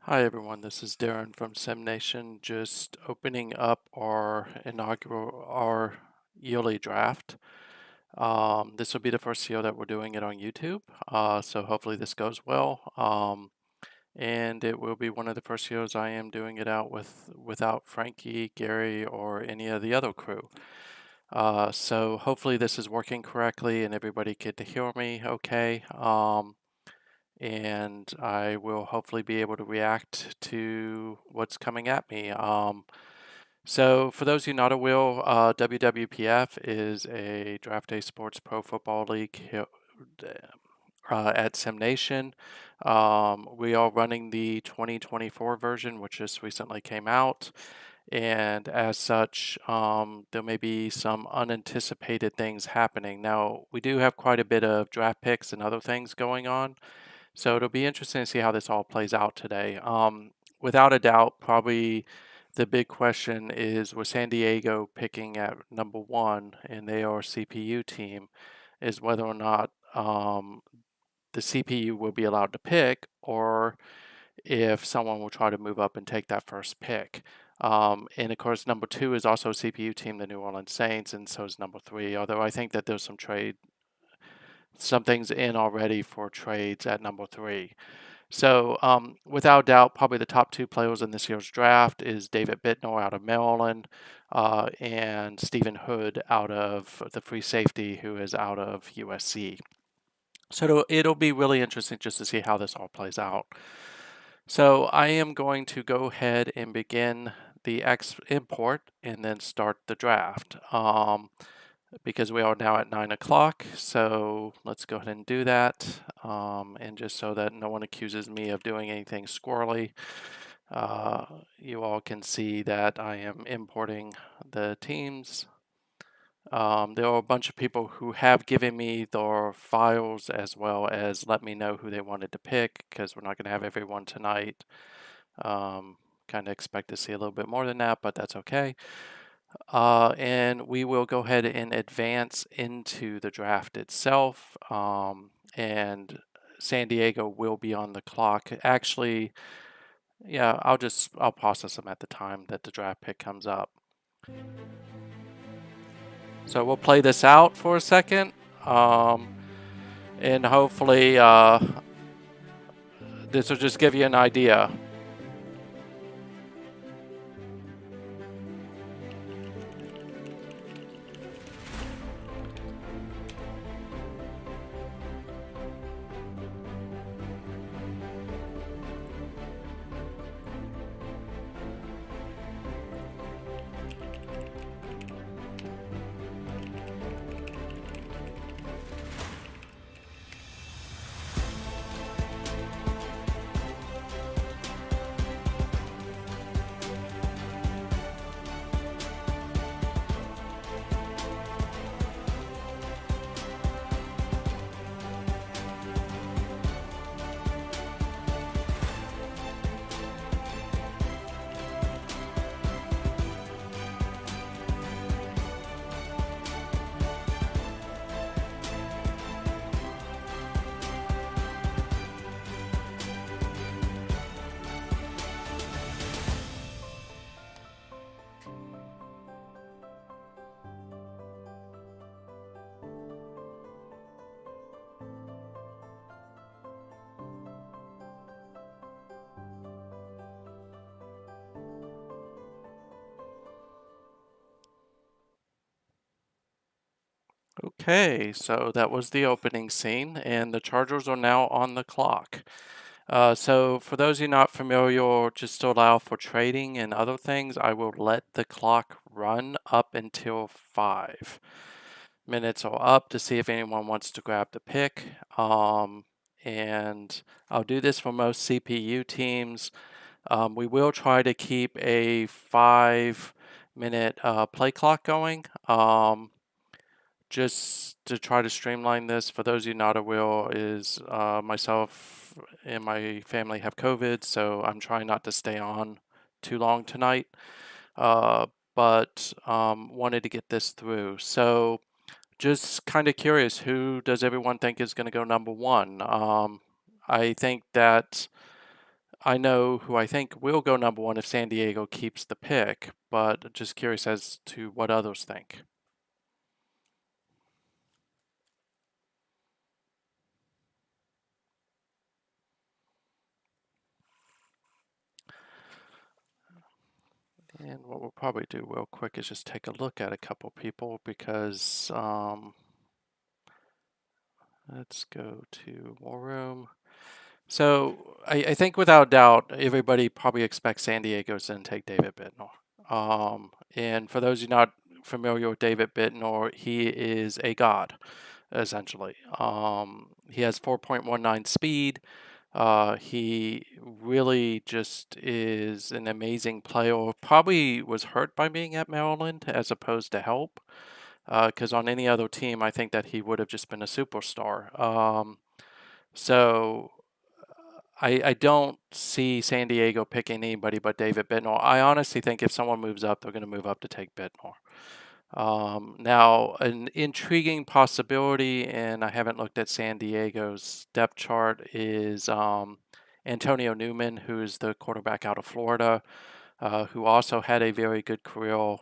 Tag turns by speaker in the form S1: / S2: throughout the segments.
S1: Hi everyone, this is Darren from SimNation, just opening up our yearly draft. This will be the first year that we're doing it on YouTube, so hopefully this goes well. And it will be one of the first years I am doing it without Frankie, Gary, or any of the other crew. So hopefully this is working correctly and everybody can hear me okay. And I will hopefully be able to react to what's coming at me. So for those of you not aware, WWPF is a Draft Day Sports Pro Football League at SimNation. We are running the 2024 version, which just recently came out. And as such, there may be some unanticipated things happening. Now, we do have quite a bit of draft picks and other things going on. So it'll be interesting to see how this all plays out today. Without a doubt, probably the big question is with San Diego picking at number one and they are a CPU team, is whether or not the CPU will be allowed to pick or if someone will try to move up and take that first pick. And of course, number two is also a CPU team, the New Orleans Saints, and so is number three. Although I think that there's some things in already for trades at number three. So, without doubt, probably the top two players in this year's draft is David Bittner out of Maryland and Stephen Hood out of the free safety who is out of USC. So it'll be really interesting just to see how this all plays out. So I am going to go ahead and begin the import and then start the draft. Because we are now at 9 o'clock. So let's go ahead and do that. And just so that no one accuses me of doing anything squirrely, you all can see that I am importing the teams. There are a bunch of people who have given me their files as well as let me know who they wanted to pick because we're not going to have everyone tonight. Kind of expect to see a little bit more than that, but that's okay. And we will go ahead and advance into the draft itself. And San Diego will be on the clock. Actually, yeah, I'll process them at the time that the draft pick comes up. So we'll play this out for a second. And hopefully this will just give you an idea. Okay, so that was the opening scene, and the Chargers are now on the clock. So for those of you not familiar, just to allow for trading and other things, I will let the clock run up until 5 minutes are up to see if anyone wants to grab the pick. And I'll do this for most CPU teams. We will try to keep a 5 minute play clock going. Just to try to streamline this, for those of you not aware, is myself and my family have COVID, so I'm trying not to stay on too long tonight. But wanted to get this through. So just kind of curious, who does everyone think is going to go number one? I think that I know who I think will go number one if San Diego keeps the pick, but just curious as to what others think. And what we'll probably do real quick is just take a look at a couple people because let's go to War Room. So I think without doubt, everybody probably expects San Diego's to take David Bittner. And for those of you not familiar with David Bittner, he is a god, essentially. He has 4.19 speed. He really just is an amazing player. Probably was hurt by being at Maryland as opposed to help. Because on any other team, I think that he would have just been a superstar. So I don't see San Diego picking anybody but David Bittner. I honestly think if someone moves up, they're going to move up to take Bittner. Now, an intriguing possibility, and I haven't looked at San Diego's depth chart, is Antonio Newman, who's the quarterback out of Florida, who also had a very good career,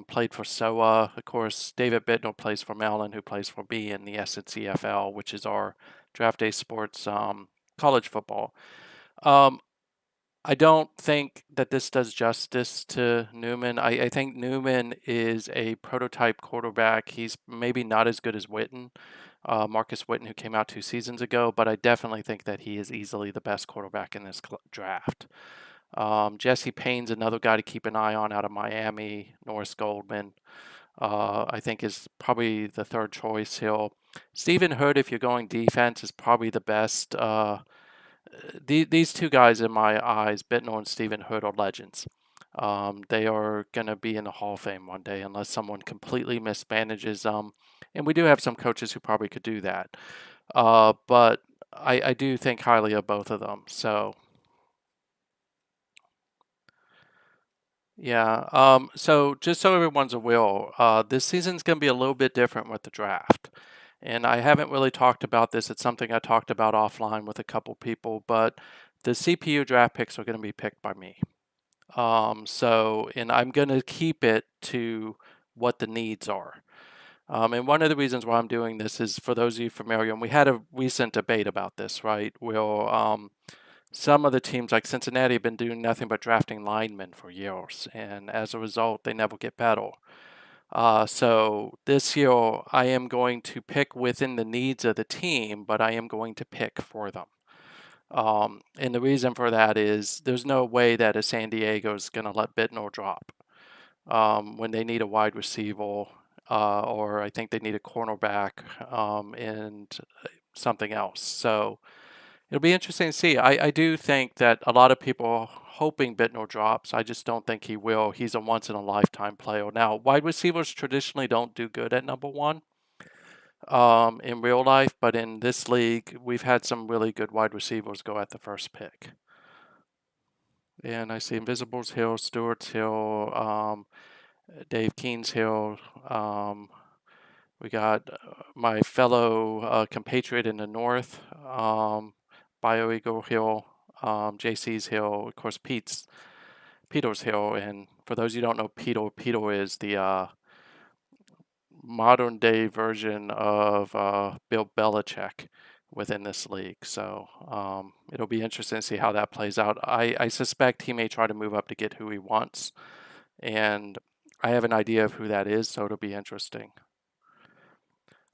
S1: played for SOA. Of course, David Bittner plays for Maryland, who plays for B in the SNCFL, which is our draft day sports college football. Um, I don't think that this does justice to Newman. I think Newman is a prototype quarterback. He's maybe not as good as Witten, Marcus Witten, who came out 2 seasons ago, but I definitely think that he is easily the best quarterback in this draft. Jesse Payne's another guy to keep an eye on out of Miami. Norris Goldman, I think, is probably the third choice. Stephen Hood, if you're going defense, is probably the best. These two guys, in my eyes, Bittner and Stephen Hood, are legends. They are going to be in the Hall of Fame one day unless someone completely mismanages them. And we do have some coaches who probably could do that. But I do think highly of both of them. So, yeah. So just so everyone's aware, this season's going to be a little bit different with the draft. And I haven't really talked about this. It's something I talked about offline with a couple people, but the CPU draft picks are going to be picked by me. And I'm going to keep it to what the needs are. And one of the reasons why I'm doing this is for those of you familiar, and we had a recent debate about this, right? Some of the teams like Cincinnati have been doing nothing but drafting linemen for years, and as a result, they never get better. So this year, I am going to pick within the needs of the team, but I am going to pick for them. And the reason for that is there's no way that a San Diego is going to let Bittner drop when they need a wide receiver, or I think they need a cornerback and something else. So it'll be interesting to see. I do think that a lot of people are hoping Bittner drops. I just don't think he will. He's a once in a lifetime player. Now, wide receivers traditionally don't do good at number one in real life, but in this league, we've had some really good wide receivers go at the first pick. And I see Invisibles Hill, Stewart's Hill, Dave Keen's Hill. We got my fellow compatriot in the north, Bio Eagle Hill, JC's Hill, of course Peter's Hill. And for those you don't know, Peter is the modern day version of Bill Belichick within this league. So it'll be interesting to see how that plays out. I suspect he may try to move up to get who he wants, and I have an idea of who that is, so it'll be interesting.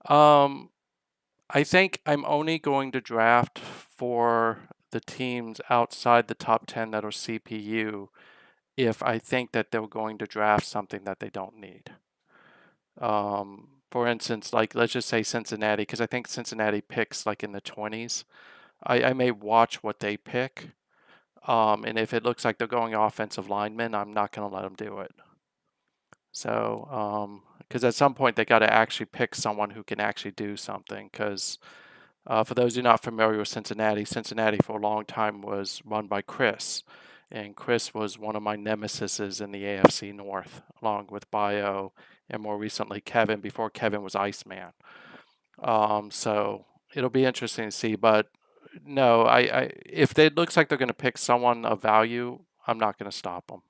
S1: I think I'm only going to draft for the teams outside the top 10 that are CPU if I think that they're going to draft something that they don't need. For instance, like let's just say Cincinnati, because I think Cincinnati picks like in the 20s. I may watch what they pick. And if it looks like they're going offensive linemen, I'm not going to let them do it. So, because at some point they got to actually pick someone who can actually do something. Because for those who are not familiar with Cincinnati, Cincinnati for a long time was run by Chris. And Chris was one of my nemesises in the AFC North, along with Bio and more recently Kevin, before Kevin was Iceman. So it'll be interesting to see. But no, if it looks like they're going to pick someone of value, I'm not going to stop them.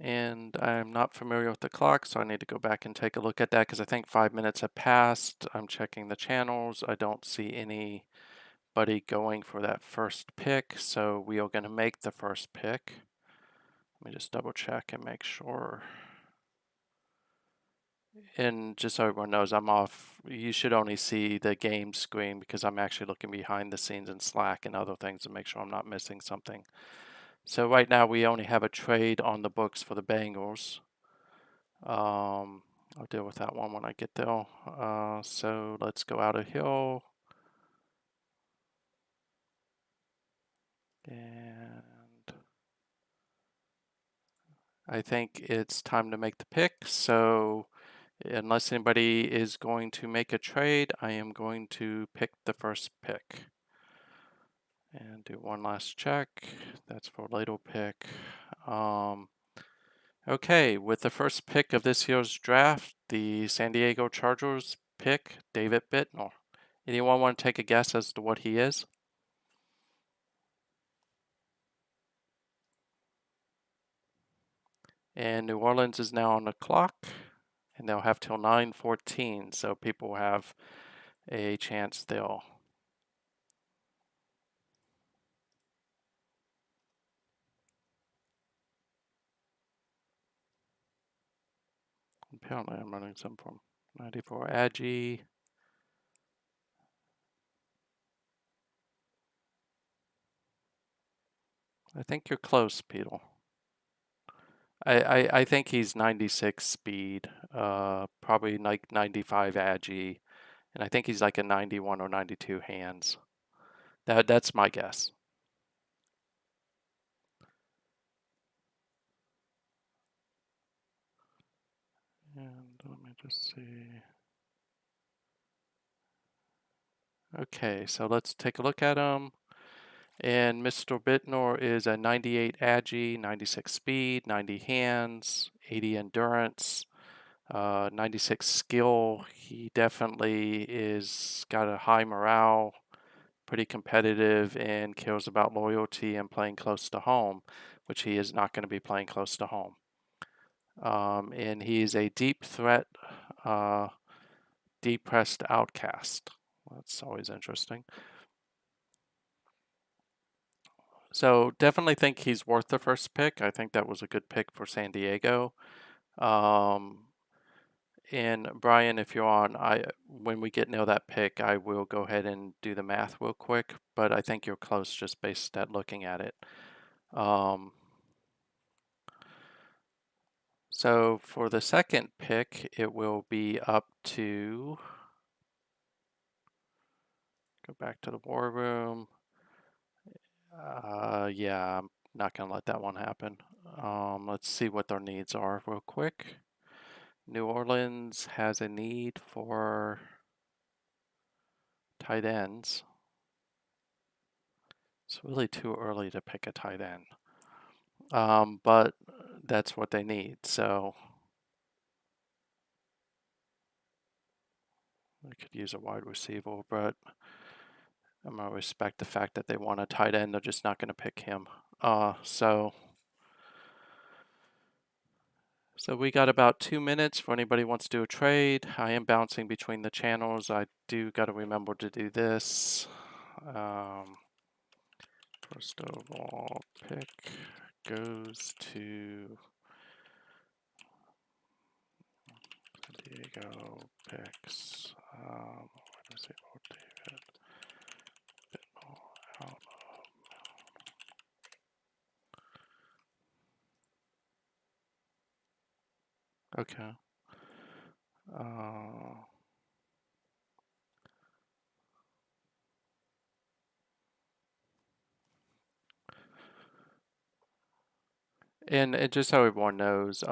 S1: And I'm not familiar with the clock, so I need to go back and take a look at that because I think 5 minutes have passed. I'm checking the channels. I don't see anybody going for that first pick, so we are going to make the first pick. Let me just double check and make sure. And just so everyone knows, I'm off. You should only see the game screen because I'm actually looking behind the scenes in Slack and other things to make sure I'm not missing something. So right now we only have a trade on the books for the Bengals. I'll deal with that one when I get there. So let's go out a hill. And I think it's time to make the pick. So unless anybody is going to make a trade, I am going to pick the first pick. And do one last check. That's for ladle pick. Okay, with the first pick of this year's draft, the San Diego Chargers pick David Bittner. Anyone want to take a guess as to what he is? And New Orleans is now on the clock, and they'll have till 9:14, so people have a chance they'll. Apparently, I'm running some from 94 Agi. I think you're close, Peter. I think he's 96 speed, probably like 95 Agi, and I think he's like a 91 or 92 hands. That's my guess. And let me just see. Okay, so let's take a look at him. And Mr. Bittner is a 98 Agi, 96 speed, 90 hands, 80 endurance, 96 skill. He definitely is got a high morale, pretty competitive, and cares about loyalty and playing close to home, which he is not going to be playing close to home. And he is a deep threat, depressed outcast. That's always interesting. So definitely think he's worth the first pick. I think that was a good pick for San Diego. And Brian, if you're on, when we get near that pick, I will go ahead and do the math real quick. But I think you're close just based at looking at it. So for the second pick, it will be up to. Go back to the war room. Yeah, I'm not gonna let that one happen. Let's see what their needs are real quick. New Orleans has a need for tight ends. It's really too early to pick a tight end. But that's what they need. So they could use a wide receiver, but I'm going to respect the fact that they want a tight end. They're just not going to pick him. So we got about 2 minutes for anybody who wants to do a trade. I am bouncing between the channels. I do got to remember to do this. First overall pick goes to Diego picks. What is it? Oh, David. Out. Okay. And just so everyone knows,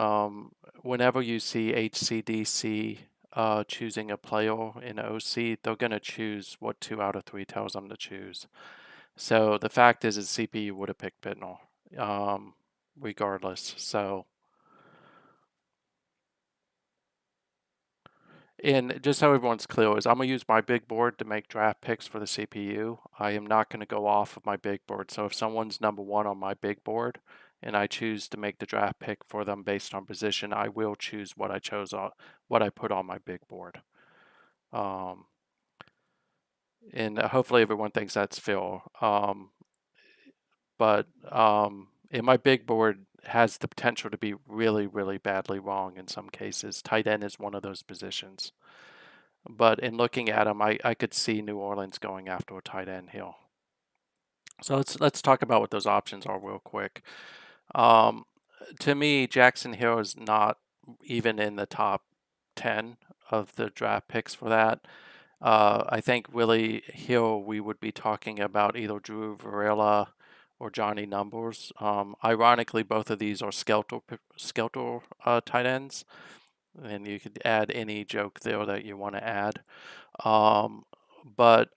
S1: whenever you see HCDC choosing a player in OC, they're going to choose what 2 out of 3 tells them to choose. So the fact is CPU would have picked Bittner, regardless. So, And just so everyone's clear, is I'm gonna use my big board to make draft picks for the CPU. I am not gonna go off of my big board. So if someone's number one on my big board and I choose to make the draft pick for them based on position, I will choose what I chose on what I put on my big board. Um, and hopefully everyone thinks that's Phil. But and my big board has the potential to be really, really badly wrong in some cases. Tight end is one of those positions. But in looking at them, I could see New Orleans going after a tight end here. So let's talk about what those options are real quick. Um, to me, Jackson Hill is not even in the top 10 of the draft picks for that. I think Willie Hill, we would be talking about either Drew Varela or Johnny Numbers. Ironically, both of these are skeletal tight ends, and you could add any joke there that you want to add. Um, but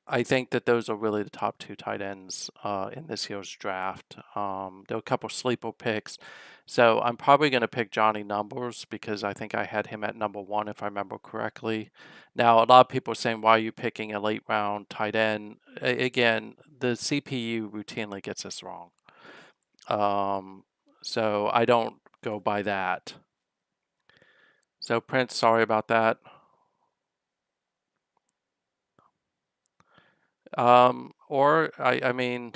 S1: I think that those are really the top two tight ends in this year's draft. There are a couple sleeper picks. So I'm probably going to pick Johnny Numbers because I think I had him at number one, if I remember correctly. Now, a lot of people are saying, why are you picking a late round tight end? Again, the CPU routinely gets this wrong. So I don't go by that. So, Prince, sorry about that. I mean,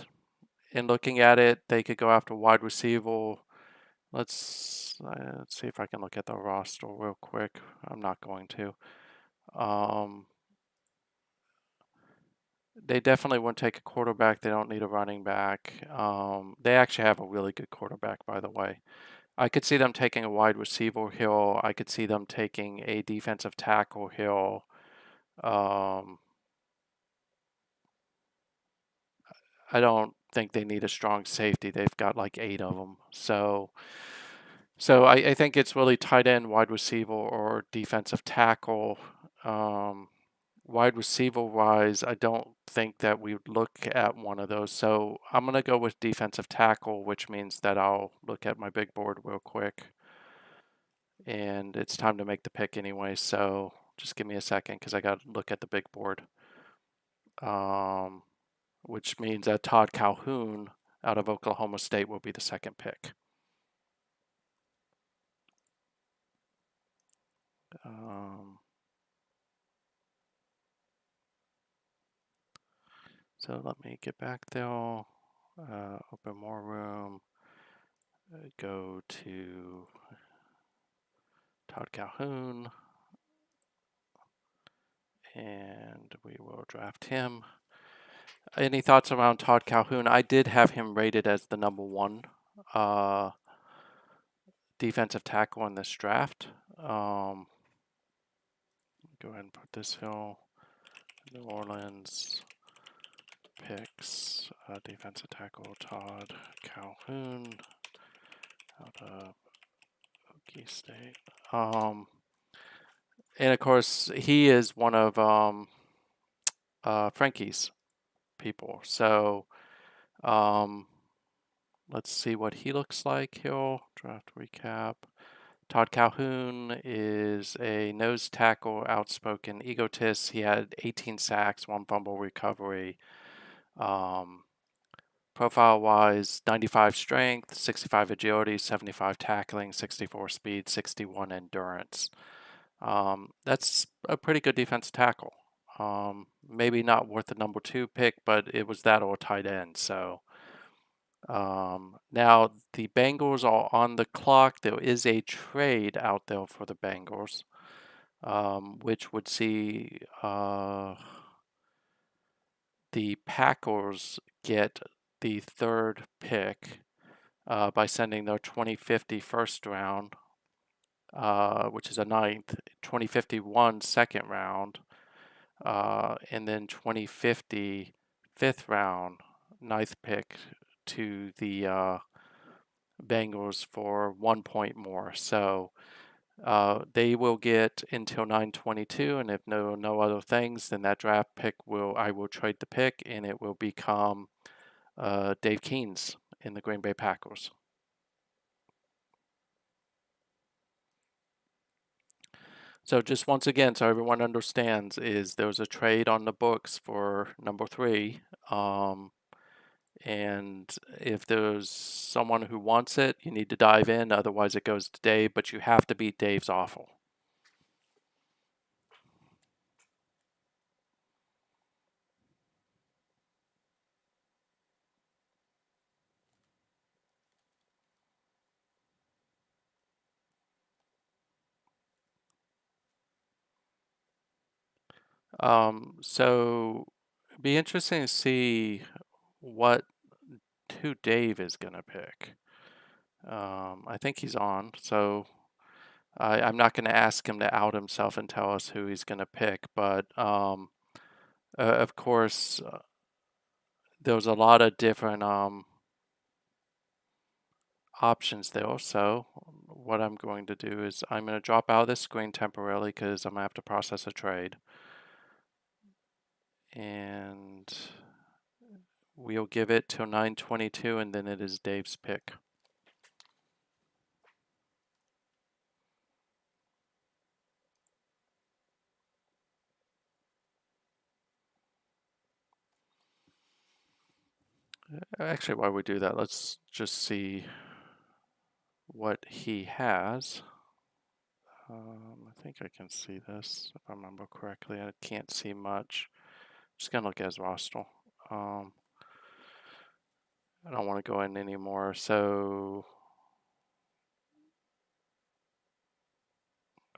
S1: in looking at it, they could go after wide receiver. Let's see if I can look at the roster real quick. I'm not going to. They definitely wouldn't take a quarterback. They don't need a running back. They actually have a really good quarterback, by the way. I could see them taking a wide receiver here. I could see them taking a defensive tackle here. I don't think they need a strong safety. They've got like 8 of them. So I think it's really tight end, wide receiver, or defensive tackle. Um, Wide receiver wise, I don't think that we would look at one of those. So I'm going to go with defensive tackle, which means that I'll look at my big board real quick. And it's time to make the pick anyway. So just give me a second because I got to look at the big board. Which means that Todd Calhoun out of Oklahoma State will be the second pick. So let me get back there, open more room, go to Todd Calhoun, and we will draft him. Any thoughts around Todd Calhoun? I did have him rated as the number one defensive tackle in this draft. Go ahead and put this here. New Orleans picks defensive tackle Todd Calhoun out of Okie State. And of course, he is one of Frankie's people. So let's see what he looks like here. Draft recap. Todd Calhoun is a nose tackle, outspoken egotist. He had 18 sacks, 1 fumble recovery. Profile-wise, 95 strength, 65 agility, 75 tackling, 64 speed, 61 endurance. That's a pretty good defensive tackle. Maybe not worth the number 2 pick, but it was that or tight end. So now the Bengals are on the clock. There is a trade out there for the Bengals, which would see the Packers get the 3rd pick by sending their 2050 first round, which is a 9th, 2051 second round, and then 2050 5th round, 9th pick to the Bengals for 1 point more. So they will get until 922, and if no other things, then that draft pick I will trade the pick, and it will become Dave Keen's in the Green Bay Packers. So just once again, so everyone understands, is there's a trade on the books for number 3. And if there's someone who wants it, you need to dive in. Otherwise, it goes to Dave, but you have to beat Dave's awful. So it'd be interesting to see what who Dave is gonna pick. I think he's on, so I'm not gonna ask him to out himself and tell us who he's gonna pick, but of course, there's a lot of different options there. So what I'm going to do is I'm going to drop out of this screen temporarily because I'm going to have to process a trade. And we'll give it till 9:22 and then it is Dave's pick. Actually, while we do that, let's just see what he has. I think I can see this if I remember correctly. I can't see much. Just gonna look at his roster. I don't want to go in anymore. So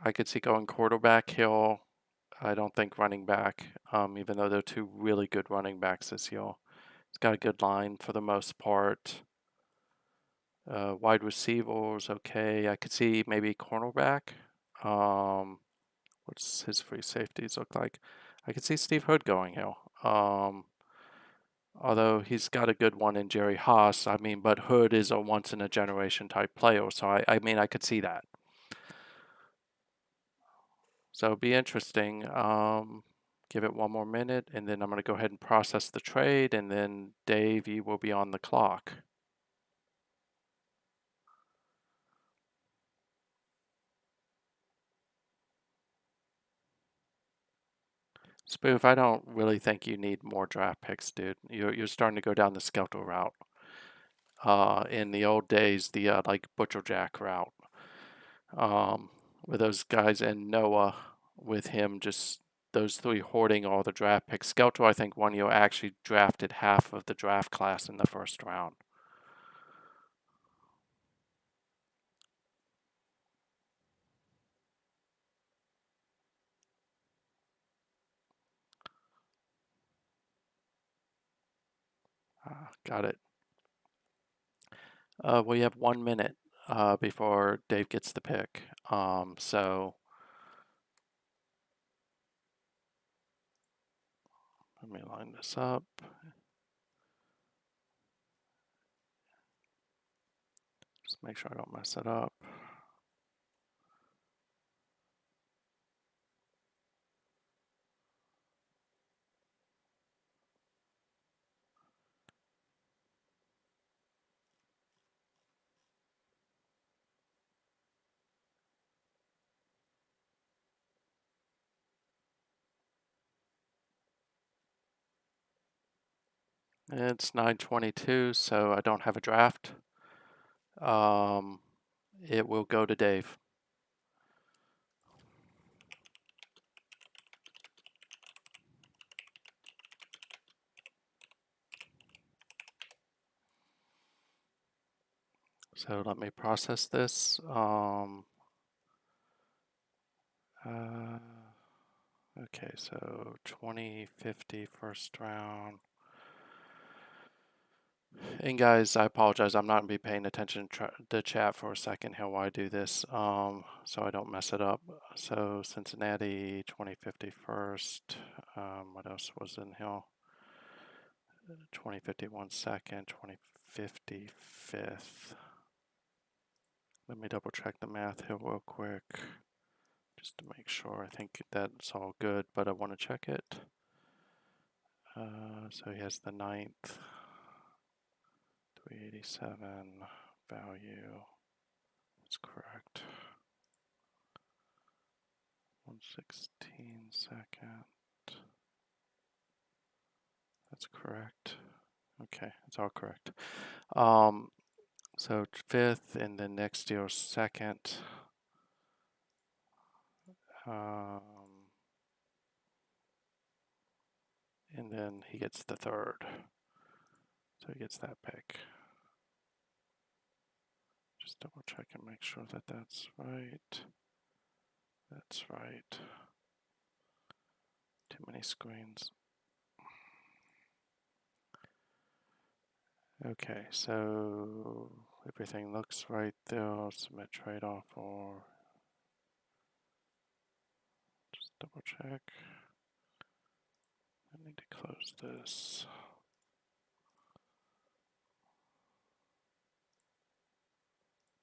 S1: I could see going quarterback, Hill. I don't think running back, even though they're two really good running backs this year. He's got a good line for the most part. Wide receivers, okay. I could see maybe cornerback. What's his free safeties look like? I could see Steve Hood going here. Although he's got a good one in Jerry Haas. I mean, but Hood is a once in a generation type player, so I mean, I could see that. So it'd be interesting. Give it one more minute, and then I'm going to go ahead and process the trade, and then Dave, you will be on the clock. Spoof, I don't really think you need more draft picks, dude. You're starting to go down the Skelter route. In the old days, the like Butcher Jack route, with those guys and Noah with him, just those three hoarding all the draft picks. Skelter, I think, one year actually drafted half of the draft class in the first round. Got it. We have 1 minute before Dave gets the pick. So let me line this up. Just make sure I don't mess it up. It's 9:22, so I don't have a draft. It will go to Dave. So let me process this. Okay, so 2050 first round. And guys, I apologize. I'm not going to be paying attention to the chat for a second here while I do this, so I don't mess it up. So Cincinnati 2050 first. What else was in here? 2051 second, 2050 fifth. Let me double check the math here real quick, just to make sure. I think that's all good, but I want to check it. So he has the 9th. 387 value. That's correct. 1/16. That's correct. Okay, it's all correct. So fifth, and then next year second. And then he gets the third. So he gets that pick. Just double check and make sure that that's right. That's right. Too many screens. Okay, so everything looks right there. Submit trade-off or just double check. I need to close this.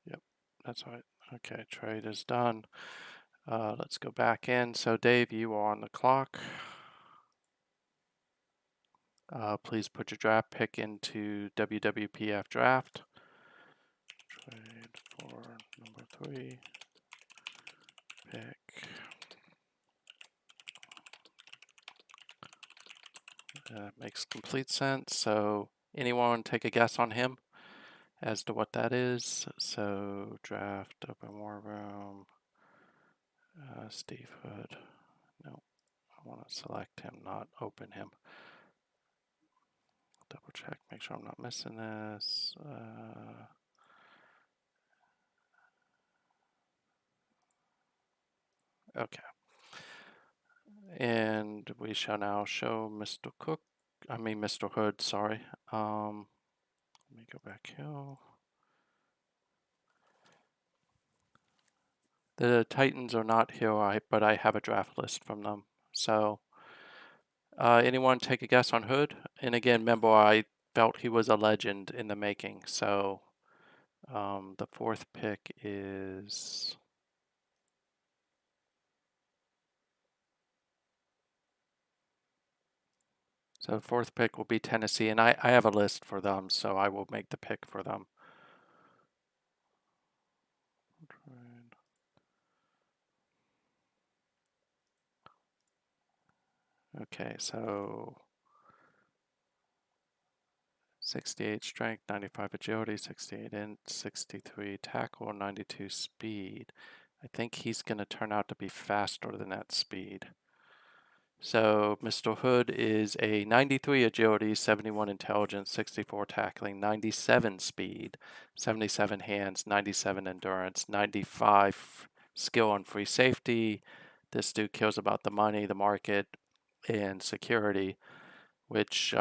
S1: Yep, that's right. Okay, trade is done. Let's go back in. So Dave, you are on the clock. Please put your draft pick into WWPF draft. Trade for number 3 pick. Makes complete sense. So anyone take a guess on him as to what that is? So draft, open war room, Steve Hood. No, I want to select him, not open him. Double check, make sure I'm not missing this. Okay. And we shall now show Mr. Hood, sorry. Let me go back here. The Titans are not here, but I have a draft list from them. So, anyone take a guess on Hood? And again, remember, I felt he was a legend in the making. So, the 4th pick is. So, 4th pick will be Tennessee, and I have a list for them, so I will make the pick for them. Okay, so 68 strength, 95 agility, 68 int, 63 tackle, 92 speed. I think he's going to turn out to be faster than that speed. So Mr. Hood is a 93 agility, 71 intelligence, 64 tackling, 97 speed, 77 hands, 97 endurance, 95 skill and free safety. This dude cares about the money, the market, and security, which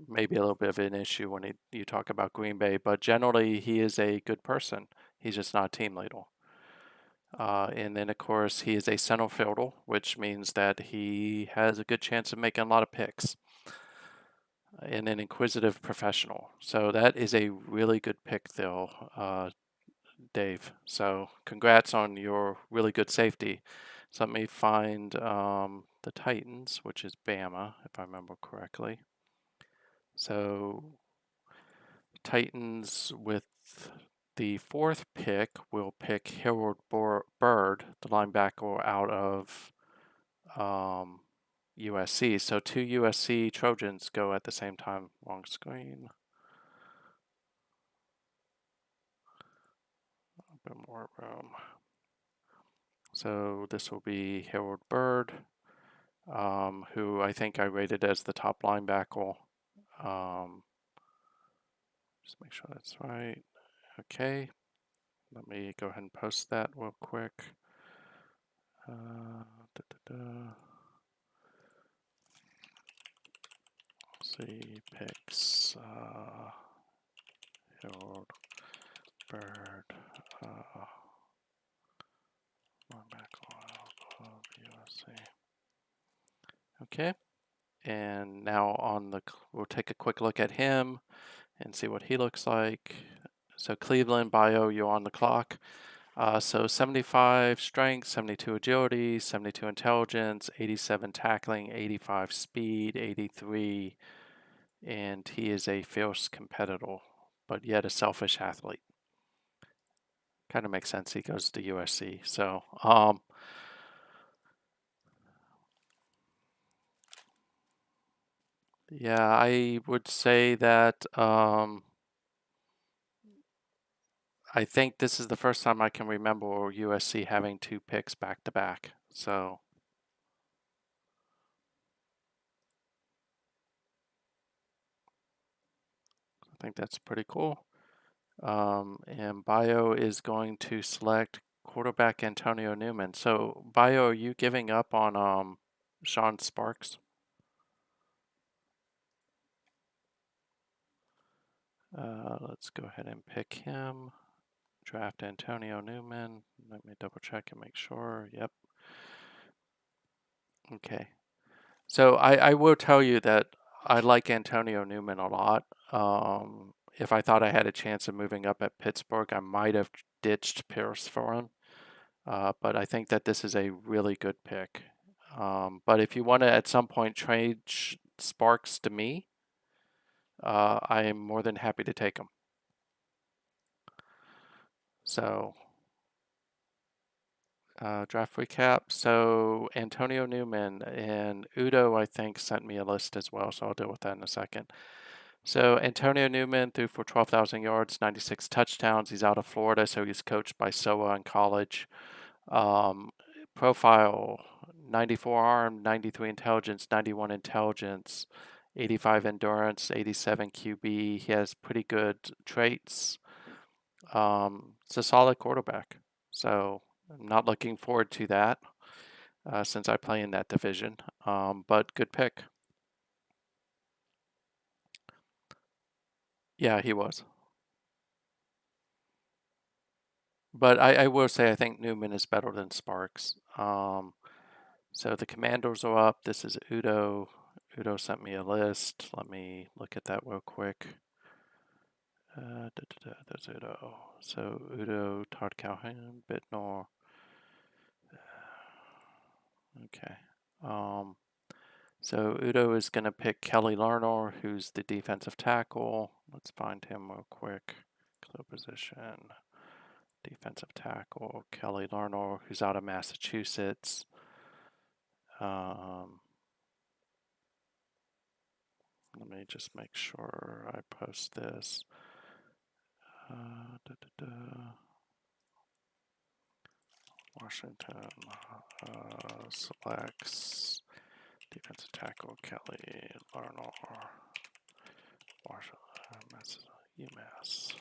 S1: maybe a little bit of an issue when you talk about Green Bay, but generally he is a good person. He's just not a team leader. And then, of course, he is a center fielder, which means that he has a good chance of making a lot of picks. And an inquisitive professional. So that is a really good pick, though, Dave. So congrats on your really good safety. So let me find the Titans, which is Bama, if I remember correctly. So Titans with the 4th pick will pick Harold Bird, the linebacker out of USC. So 2 USC Trojans go at the same time. Wrong screen. Open more room. So this will be Harold Bird, who I think I rated as the top linebacker. Just make sure that's right. Okay. Let me go ahead and post that real quick. See picks. Harold Bird. Of USC. Okay. And now we'll take a quick look at him and see what he looks like. So Cleveland bio, you're on the clock. So 75 strength, 72 agility, 72 intelligence, 87 tackling, 85 speed, 83, and he is a fierce competitor, but yet a selfish athlete. Kind of makes sense. He goes to USC. So Yeah, I would say that I think this is the first time I can remember USC having two picks back to back. So I think that's pretty cool. And Bio is going to select quarterback Antonio Newman. So Bio, are you giving up on Sean Sparks? Let's go ahead and pick him. Draft Antonio Newman. Let me double check and make sure. Yep. Okay. So I will tell you that I like Antonio Newman a lot. If I thought I had a chance of moving up at Pittsburgh, I might have ditched Pierce for him. But I think that this is a really good pick. But if you want to at some point trade Sparks to me, I am more than happy to take him. So draft recap. So Antonio Newman and Udo, I think, sent me a list as well. So I'll deal with that in a second. So Antonio Newman threw for 12,000 yards, 96 touchdowns. He's out of Florida, so he's coached by SOA in college. Um, Profile 94 arm, 93 intelligence, 91 intelligence, 85 endurance, 87 QB. He has pretty good traits. It's a solid quarterback. So I'm not looking forward to that since I play in that division. But good pick. Yeah, he was. But I will say I think Newman is better than Sparks. So the Commanders are up. This is Udo. Udo sent me a list. Let me look at that real quick. There's Udo. So Udo, Todd Calhoun, Bittnor. Okay. So Udo is going to pick Kelly Lerner, who's the defensive tackle. Let's find him real quick. Clear position. Defensive tackle, Kelly Lerner, who's out of Massachusetts. Let me just make sure I post this. Washington selects defensive tackle Kelly Lerner, Washington, UMass.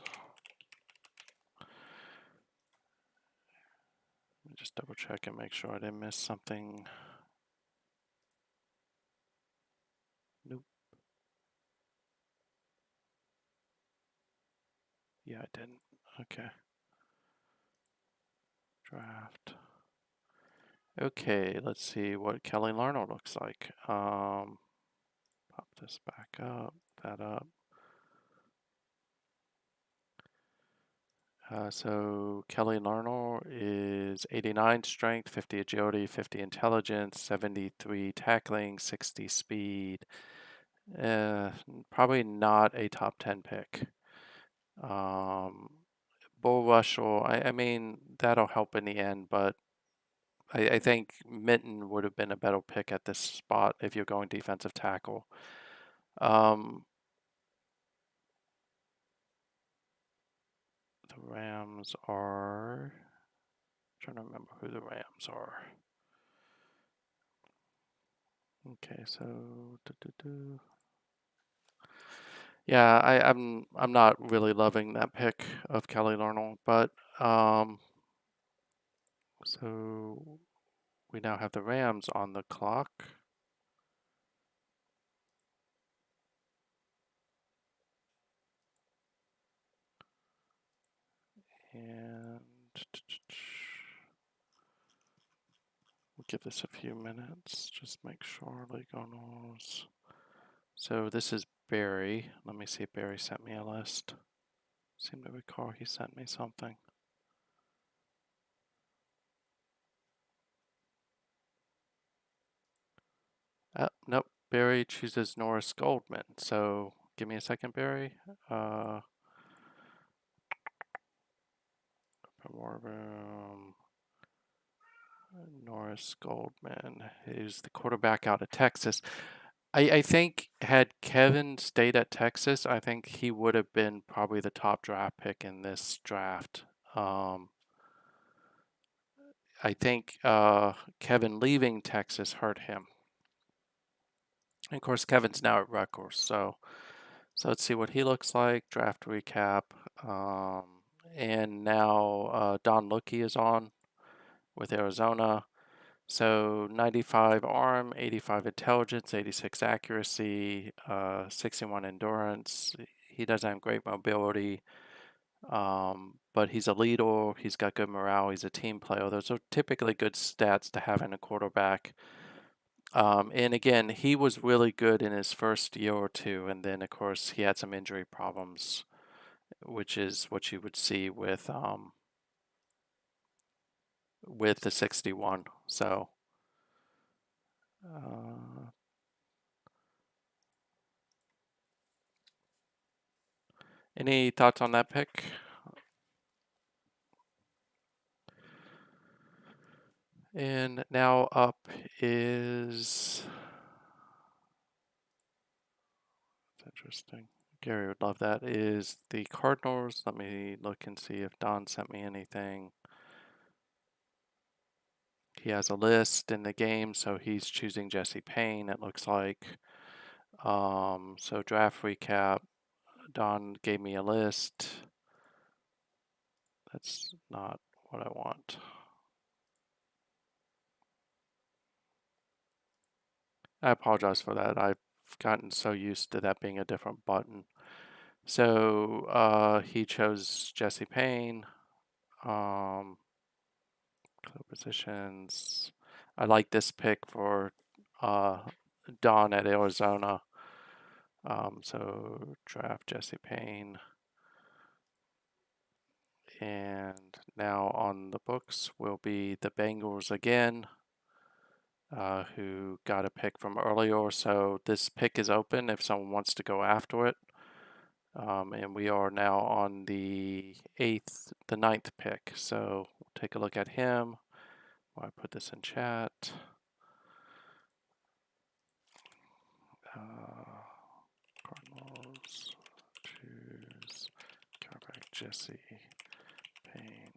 S1: Let me just double check and make sure I didn't miss something. Nope. Yeah, I didn't. Okay. Draft. Okay, let's see what Kelly Lerner looks like. Pop this back up, that up. So Kelly Lerner is 89 strength, 50 agility, 50 intelligence, 73 tackling, 60 speed. Probably not a top 10 pick. Bull Russell, I mean, that'll help in the end, but I think Mitten would have been a better pick at this spot if you're going defensive tackle. The Rams are... I'm trying to remember who the Rams are. Okay, so yeah, I'm not really loving that pick of Kelly Lerner, but so we now have the Rams on the clock. And we'll give this a few minutes. Just make sure Lego knows. So this is Barry. Let me see if Barry sent me a list. Seem to recall he sent me something. Nope. Barry chooses Norris Goldman. So give me a second, Barry. Norris Goldman, who's the quarterback out of Texas. I think had Kevin stayed at Texas, I think he would have been probably the top draft pick in this draft. Um, I think Kevin leaving Texas hurt him. And of course, Kevin's now at Rutgers, so let's see what he looks like. Draft recap, um, and now Don Luckey is on with Arizona. So 95 arm, 85 intelligence, 86 accuracy, 61 endurance. He doesn't have great mobility, but he's a leader. He's got good morale. He's a team player. Those are typically good stats to have in a quarterback. And again, he was really good in his first year or two, and then of course he had some injury problems, which is what you would see with the 61. So. Uh, any thoughts on that pick? And now up is, that's interesting. Gary would love that. Is the Cardinals. Let me look and see if Don sent me anything. He has a list in the game, so he's choosing Jesse Payne, it looks like. So draft recap. Don gave me a list. That's not what I want. I apologize for that. I've gotten so used to that being a different button. So he chose Jesse Payne. Positions. I like this pick for uh, Don at Arizona. So draft Jesse Payne. And now on the books will be the Bengals again, who got a pick from earlier. So this pick is open if someone wants to go after it. And we are now on the ninth pick. So we'll take a look at him. I put this in chat. Cardinals choose quarterback Jesse Payne,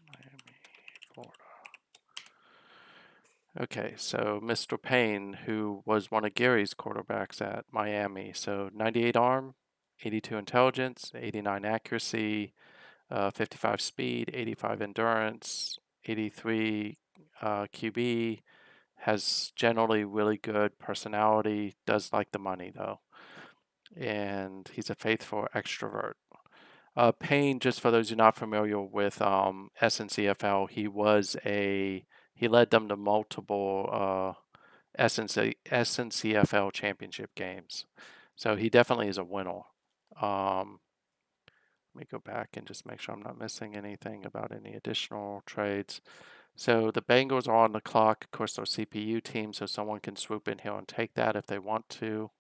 S1: Miami, Florida. Okay, so Mr. Payne, who was one of Gary's quarterbacks at Miami, so 98 arm, 82 intelligence, 89 accuracy, 55 speed, 85 endurance, 83 QB, has generally really good personality, does like the money though, and he's a faithful extrovert. Payne, just for those who are not familiar with SNCFL, he led them to multiple SNCFL championship games, so he definitely is a winner. Um, Let me go back and just make sure I'm not missing anything about any additional trades. So the Bengals are on the clock. Of course, they're CPU team, so someone can swoop in here and take that if they want to.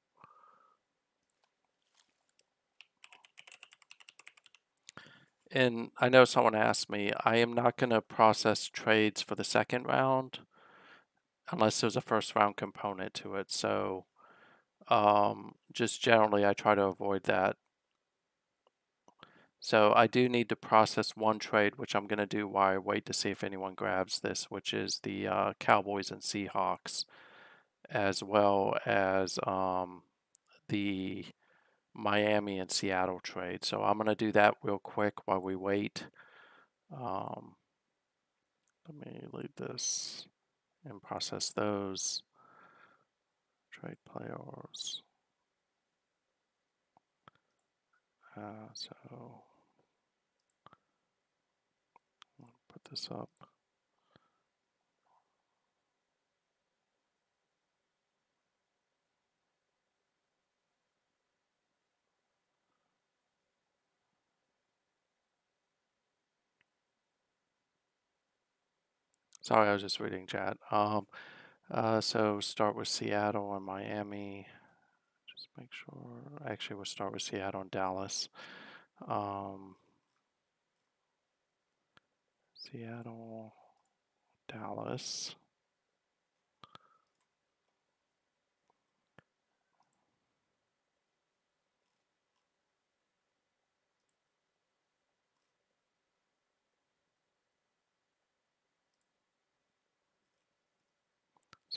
S1: And I know someone asked me, I am not going to process trades for the second round unless there's a first round component to it. So just generally, I try to avoid that. So I do need to process one trade, which I'm going to do while I wait to see if anyone grabs this, which is the Cowboys and Seahawks, as well as the Miami and Seattle trade. So I'm going to do that real quick while we wait. Let me leave this and process those trade players. So I'll put this up. Sorry, I was just reading chat. So start with Seattle and Miami. Just make sure. Actually, we'll start with Seattle and Dallas. Seattle, Dallas.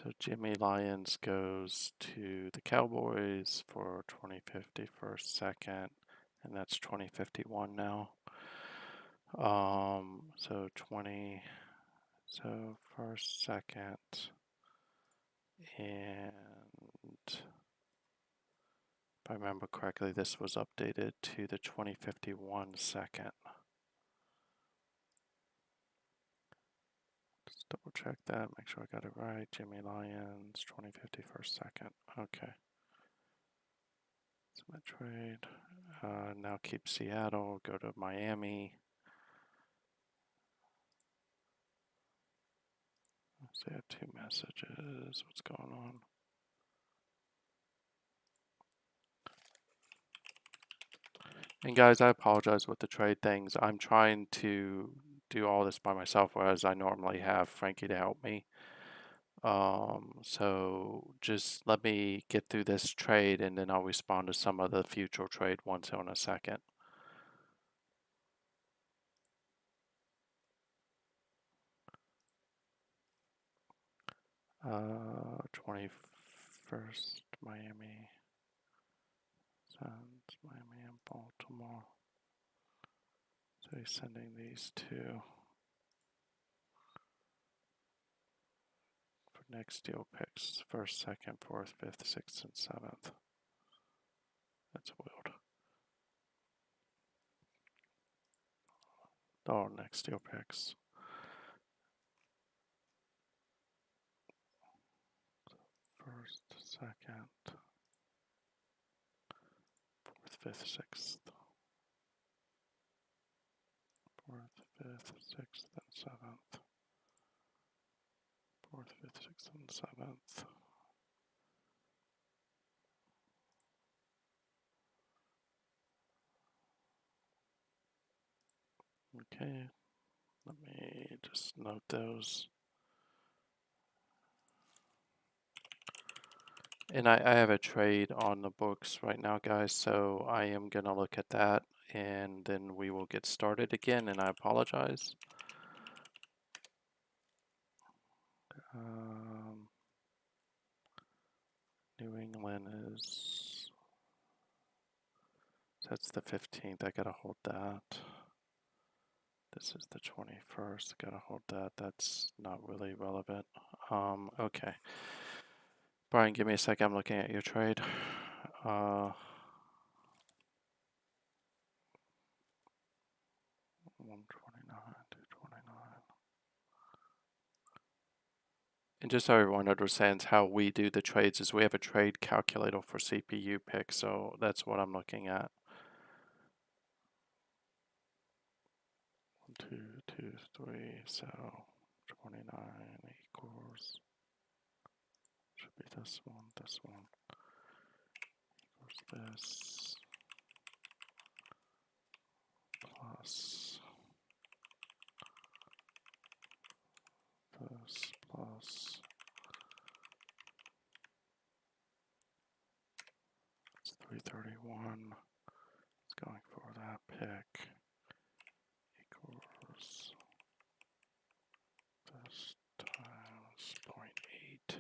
S1: So Jimmy Lyons goes to the Cowboys for 2050 first, second, and that's 2051 now. So first, second, and if I remember correctly, this was updated to the 2051 second. Just double check that, make sure I got it right. Jimmy Lyons, 2050 first, second. Okay. Submit trade. Now keep Seattle, go to Miami. So I have 2 messages. What's going on? And guys, I apologize with the trade things. I'm trying to do all this by myself, whereas I normally have Frankie to help me. So just let me get through this trade and then I'll respond to some of the future trade ones in a second. Uh, 21st, Miami, Suns, Miami and Baltimore. So he's sending these two for next deal picks, first, second, fourth, fifth, sixth, and seventh. That's weird. Oh, next deal picks. First, second, fourth, fifth, sixth. Fourth, fifth, sixth, and seventh. Fourth, fifth, sixth, and seventh. Okay, let me just note those. And I have a trade on the books right now, guys, so I am going to look at that and then we will get started again, and I apologize. New England is, that's the 15th, I gotta hold that. This is the 21st, gotta hold that, that's not really relevant. Okay. Brian, give me a second, I'm looking at your trade. 129, 229. And just so everyone understands how we do the trades is we have a trade calculator for CPU picks, so that's what I'm looking at. 1, 2, 2, 3, so 29 equals, should be this one, equals this, plus this, plus, it's 331, it's going for that pick, equals this times 0.8.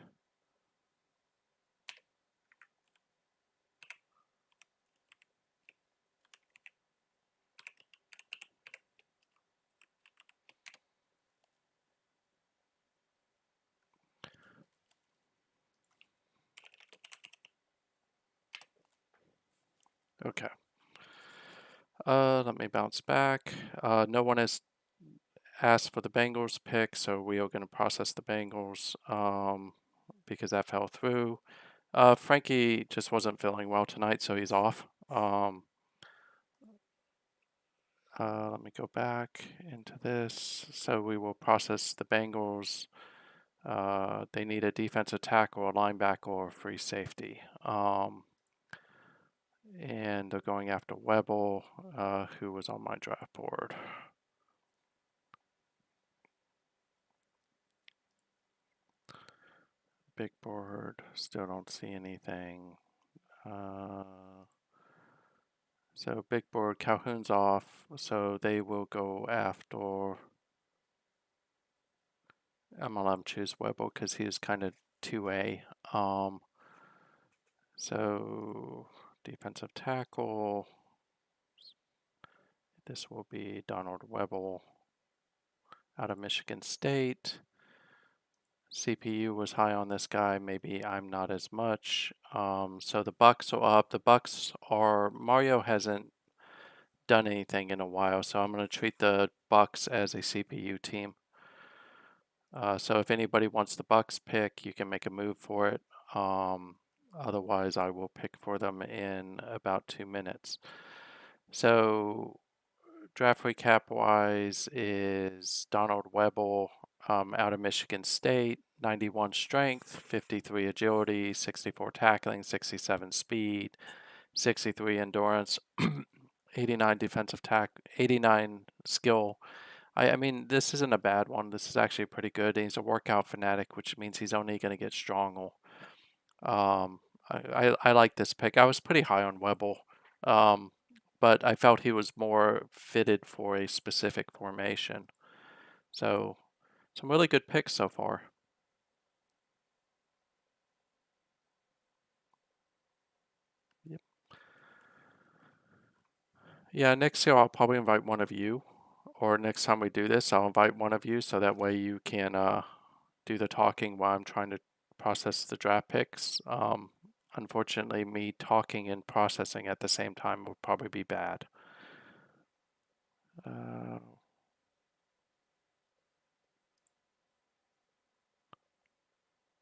S1: Okay. Let me bounce back. No one has asked for the Bengals pick, so we are going to process the Bengals because that fell through. Frankie just wasn't feeling well tonight, so he's off. Let me go back into this. So we will process the Bengals. They need a defensive tackle, a linebacker, or a free safety. And they're going after Webble, who was on my draft board. Big board, still don't see anything. So big board, Calhoun's off, so they will go after, I'm gonna let him choose Webble because he is kind of 2A. So defensive tackle, this will be Donald Webble out of Michigan State. CPU was high on this guy, maybe I'm not as much. So the Bucks are up. The Bucks are, Mario hasn't done anything in a while, so I'm going to treat the Bucks as a CPU team. So if anybody wants the Bucks pick, you can make a move for it. Otherwise, I will pick for them in about 2 minutes. So draft recap wise is Donald Webble out of Michigan State, 91 strength, 53 agility, 64 tackling, 67 speed, 63 endurance, 89 defensive 89 skill. I mean, this isn't a bad one. This is actually pretty good. He's a workout fanatic, which means he's only going to get stronger. I like this pick. I was pretty high on Webble, but I felt he was more fitted for a specific formation. So, some really good picks so far. Yep. Yeah, next year I'll probably invite one of you, or next time we do this, I'll invite one of you so that way you can do the talking while I'm trying to process the draft picks. Unfortunately, me talking and processing at the same time would probably be bad.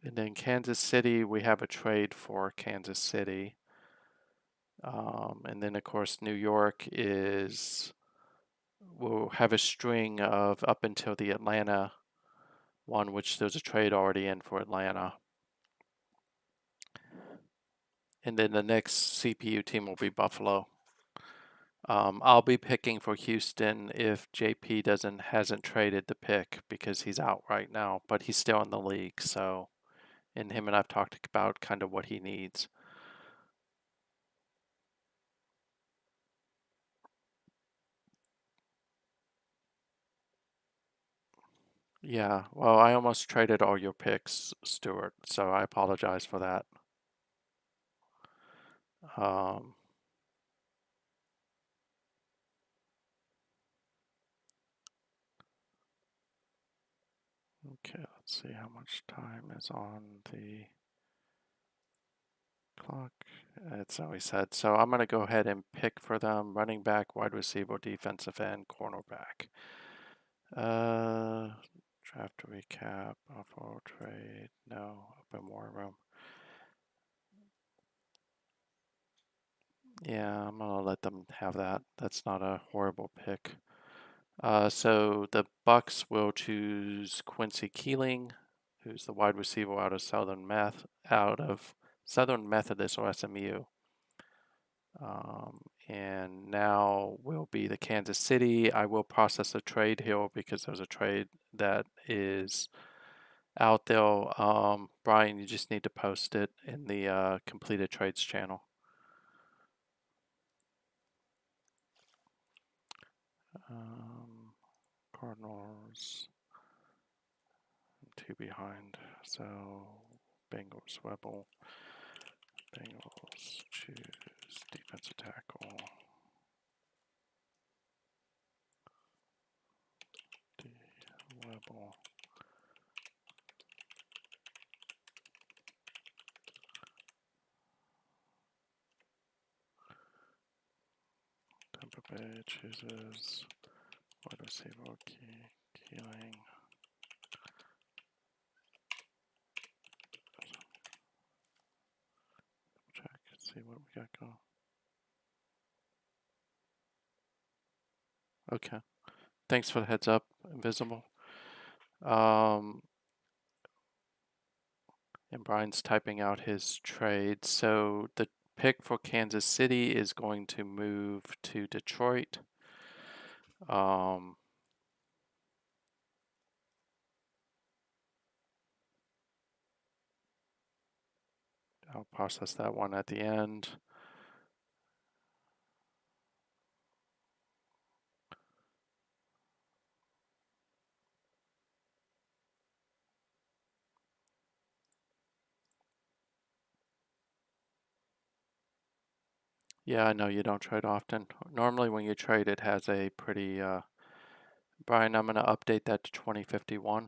S1: And then Kansas City, we have a trade for Kansas City. And then, of course, New York we'll have a string of up until the Atlanta one, which there's a trade already in for Atlanta. And then the next CPU team will be Buffalo. I'll be picking for Houston if JP hasn't traded the pick because he's out right now, but he's still in the league. So, and him and I've talked about kind of what he needs. Yeah, well, I almost traded all your picks, Stuart, so I apologize for that. Um, okay, let's see how much time is on the clock. It's always said. So I'm going to go ahead and pick for them running back, wide receiver, defensive end, cornerback. Draft recap, offer trade, no, open war room. Yeah, I'm gonna let them have that. That's not a horrible pick. So the Bucks will choose Quincy Keeling, who's the wide receiver out of Southern Methodist or SMU. And now will be the Kansas City. I will process a trade here because there's a trade that is out there. Brian, you just need to post it in the completed trades channel. Cardinals, 2 behind. So Bengals, Rebel. Bengals choose defensive tackle. Rebel. Tampa Bay chooses wide receiver Keeling. Check, see what we got going. Okay. Thanks for the heads up, Invisible. And Brian's typing out his trade. So the pick for Kansas City is going to move to Detroit. I'll process that one at the end. Yeah, I know you don't trade often. Normally when you trade, it has a pretty, Brian, I'm going to update that to 2051,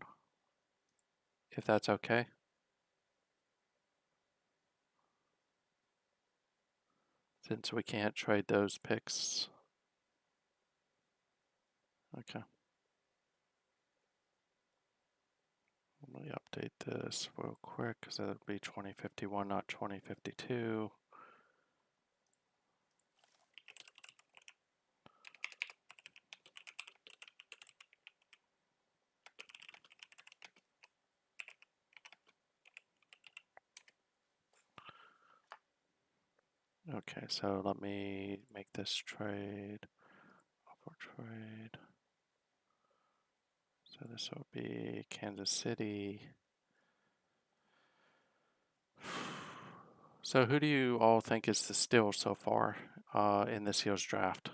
S1: if that's okay. Since we can't trade those picks. Okay. Let me update this real quick because that would be 2051, not 2052. Okay, so let me make this trade. Offer trade. So this will be Kansas City. So who do you all think is the steal so far in this year's draft?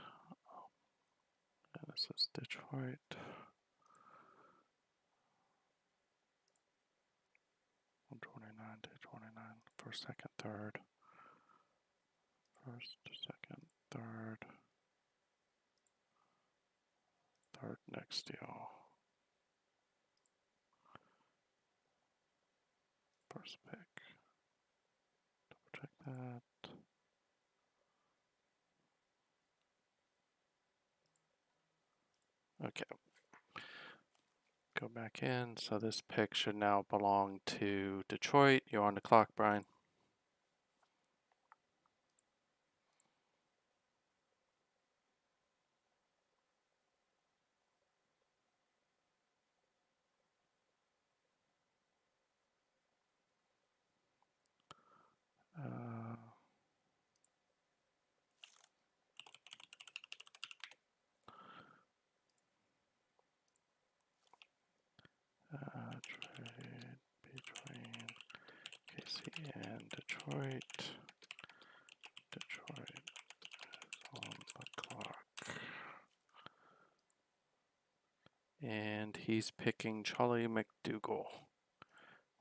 S1: This is Detroit. 129 to 29. First, second, third. First, second, third. Third next deal. First pick. Double check that. Okay. Go back in. So this pick should now belong to Detroit. You're on the clock, Brian. Trade between KC and Detroit. Detroit is on the clock. And he's picking Charlie McDougal,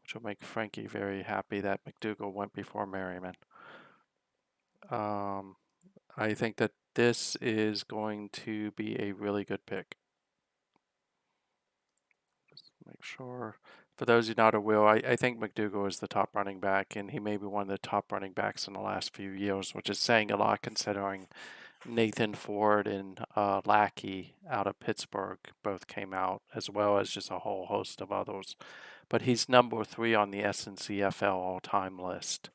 S1: which will make Frankie very happy that McDougal went before Merriman. I think that this is going to be a really good pick. Just make sure. For those of you not aware, I think McDougal is the top running back, and he may be one of the top running backs in the last few years, which is saying a lot considering Nathan Ford and Lackey out of Pittsburgh both came out, as well as just a whole host of others. But he's number 3 on the SNCFL all-time list,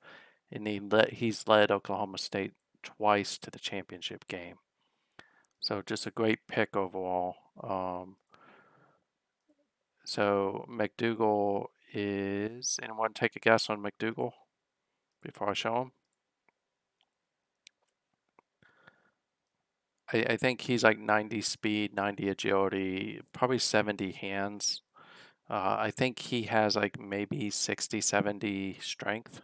S1: and he's led Oklahoma State twice to the championship game. So just a great pick overall. So McDougal is, anyone take a guess on McDougal before I show him? I think he's like 90 speed, 90 agility, probably 70 hands. I think he has like maybe 60, 70 strength.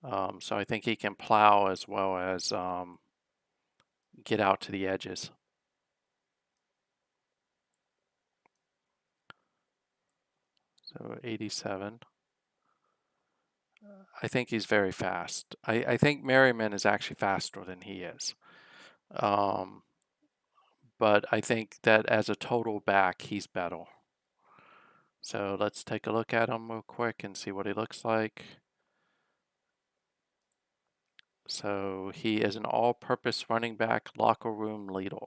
S1: So I think he can plow as well as get out to the edges. So 87. I think he's very fast. I think Merriman is actually faster than he is. But I think that as a total back, he's better. So let's take a look at him real quick and see what he looks like. So he is an all-purpose running back, locker room leader,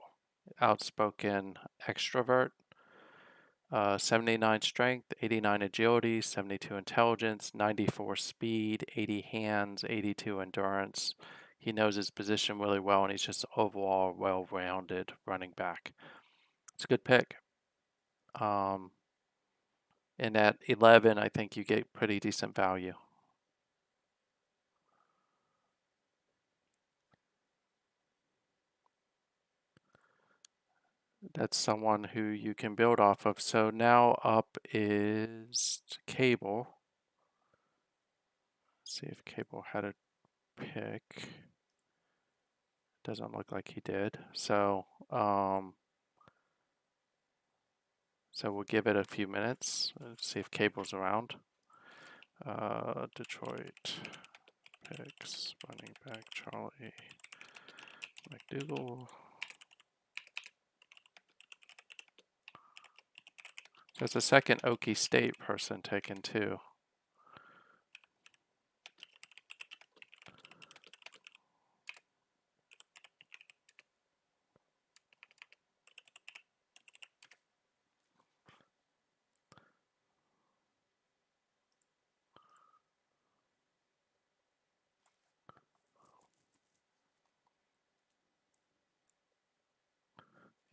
S1: outspoken extrovert, 79 strength, 89 agility, 72 intelligence, 94 speed, 80 hands, 82 endurance. He knows his position really well, and he's just overall well-rounded running back. It's a good pick. And at 11, I think you get pretty decent value. That's someone who you can build off of. So now up is Cable. Let's see if Cable had a pick. Doesn't look like he did. So we'll give it a few minutes. Let's see if Cable's around. Detroit picks running back Charlie McDougal. There's a second Okie State person taken too.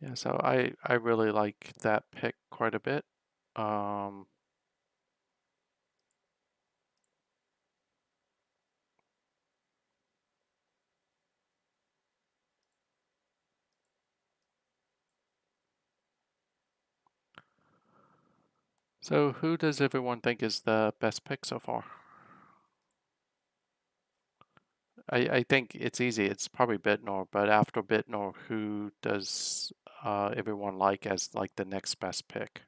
S1: Yeah, so I really like that pick quite a bit. So who does everyone think is the best pick so far? I think it's easy. It's probably Bitnor, but after Bitnor, who does everyone like as like the next best pick?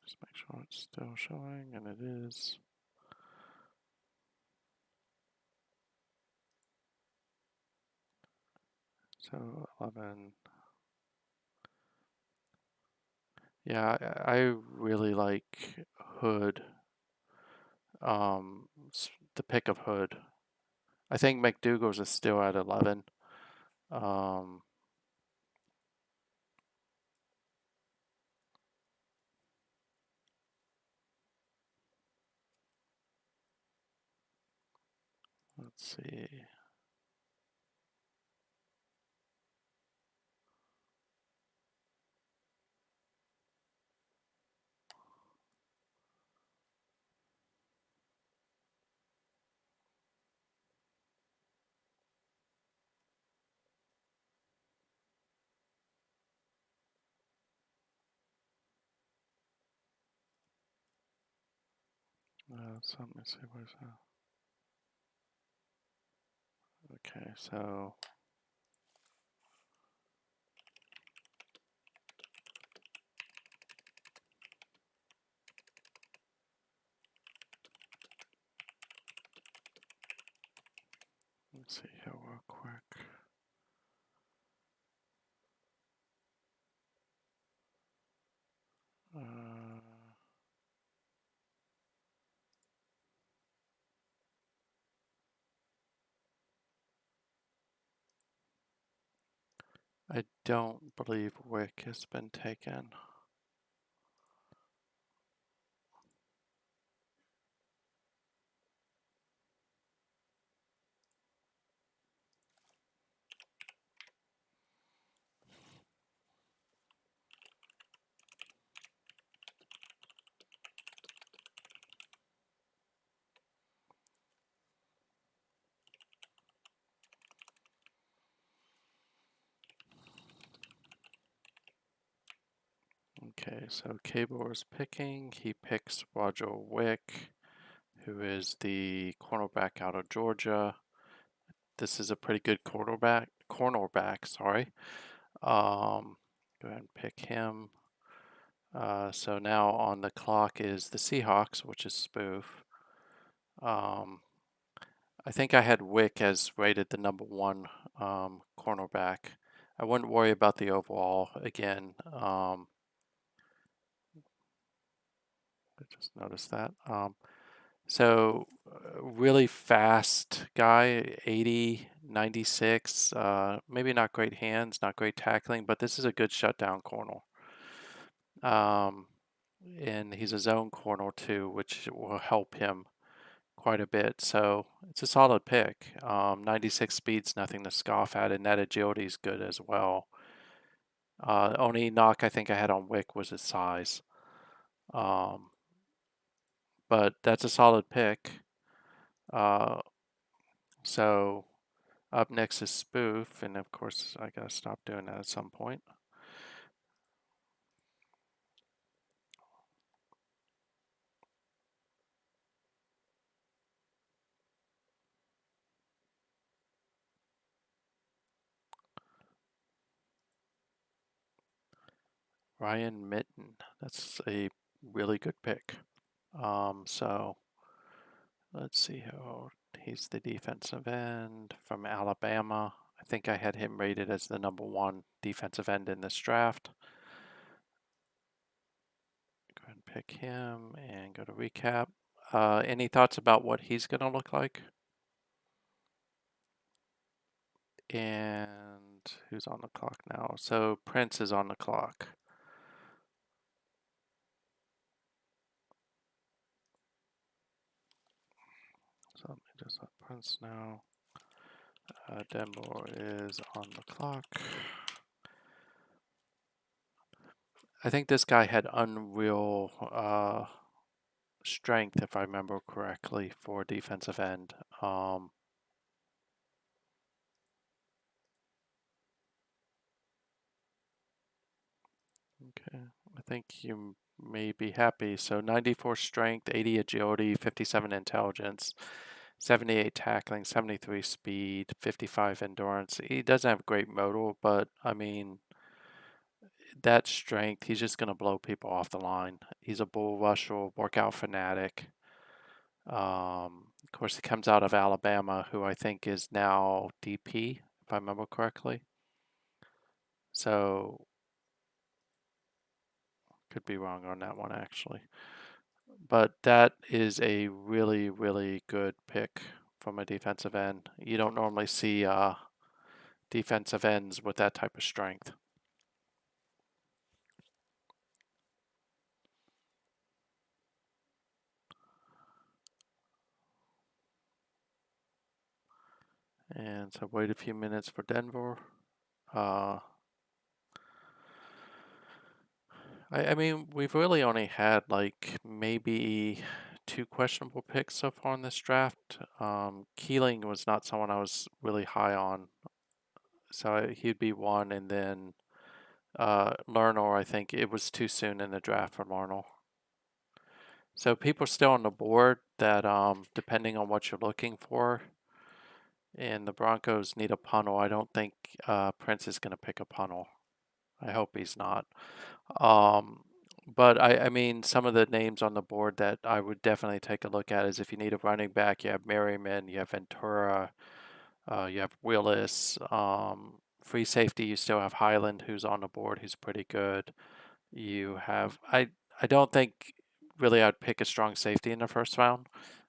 S1: Just make sure it's still showing, and it is. So 11. Yeah, I really like Hood. The pick of Hood. I think McDougal's is still at 11. Um, let's see. So let me see where's that. Okay, so let's see here real quick. I don't believe Wick has been taken. Okay, so Cabor is picking. He picks Roger Wick, who is the cornerback out of Georgia. This is a pretty good cornerback, sorry. Go ahead and pick him. So now on the clock is the Seahawks, which is Spoof. I think I had Wick as rated the number one cornerback. I wouldn't worry about the overall again. I just noticed that. So really fast guy, 80, 96. Maybe not great hands, not great tackling, but this is a good shutdown corner. And he's a zone corner too, which will help him quite a bit. So it's a solid pick. 96 speed's nothing to scoff at, and that agility is good as well. Only knock I think I had on Wick was his size. But that's a solid pick. So up next is Spoof, and of course I gotta stop doing that at some point. Ryan Mitten, that's a really good pick. So let's see how He's the defensive end from Alabama. I think I had him rated as the #1 defensive end in this draft. Go ahead and pick him and go to recap. Any thoughts about what he's going to look like? And who's on the clock now? So Prince is on the clock. So let me just let Prince know. Denver is on the clock. I think this guy had unreal strength, if I remember correctly, for defensive end. Okay, I think you may be happy. So 94 strength, 80 agility, 57 intelligence, 78 tackling, 73 speed, 55 endurance. He doesn't have great motor, but I mean, that strength, he's just going to blow people off the line. He's a bull rusher, workout fanatic. Of course, he comes out of Alabama, who I think is now DP, if I remember correctly. So, could be wrong on that one actually. But that is a really, really good pick from a defensive end. You don't normally see defensive ends with that type of strength. And so wait a few minutes for Denver. I mean, we've really only had like maybe 2 questionable picks so far in this draft. Keeling was not someone I was really high on, so he'd be one, and then Lerner, I think it was too soon in the draft for Lerner. So people are still on the board that, depending on what you're looking for, and the Broncos need a punter. I don't think Prince is going to pick a punter. I hope he's not. Um, but I mean, some of the names on the board that I would definitely take a look at is if you need a running back, you have Merriman, you have Ventura, you have Willis. Free safety, you still have Highland, who's on the board, who's pretty good. You have, I don't think really I'd pick a strong safety in the first round.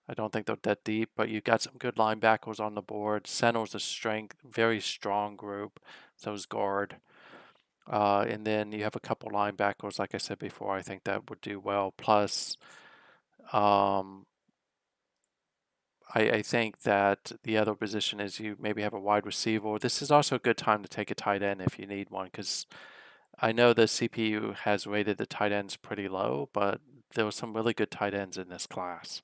S1: I don't think they're that deep, but you got some good linebackers on the board. Center's a strength, very strong group. So is guard. And then you have a couple linebackers, like I said before, I think that would do well. Plus, um, I think that the other position is you maybe have a wide receiver. This is also a good time to take a tight end if you need one, because I know the CPU has rated the tight ends pretty low, but there were some really good tight ends in this class.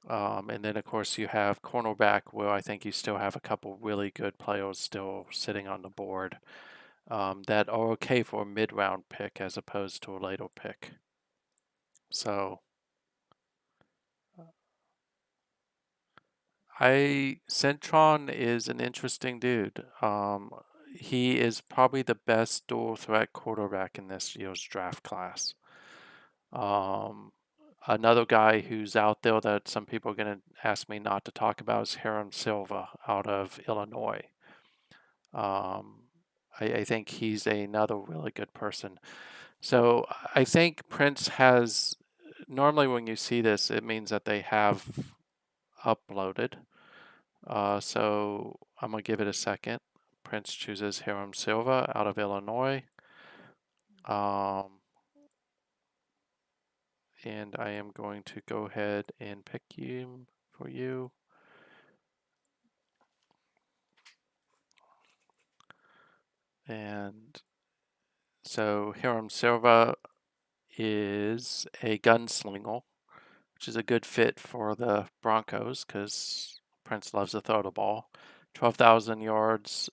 S1: And then, of course, you have cornerback, where I think you still have a couple really good players still sitting on the board that are okay for a mid-round pick as opposed to a later pick. So Centron is an interesting dude. He is probably the best dual threat quarterback in this year's draft class. Another guy who's out there that some people are going to ask me not to talk about is Hiram Silva out of Illinois. I think he's another really good person. So I think Prince has, normally when you see this, it means that they have uploaded. So I'm going to give it a second. Prince chooses Hiram Silva out of Illinois. And I am going to go ahead and pick him for you. And so Hiram Silva is a gunslinger, which is a good fit for the Broncos because Prince loves to throw the ball. 12,000 yards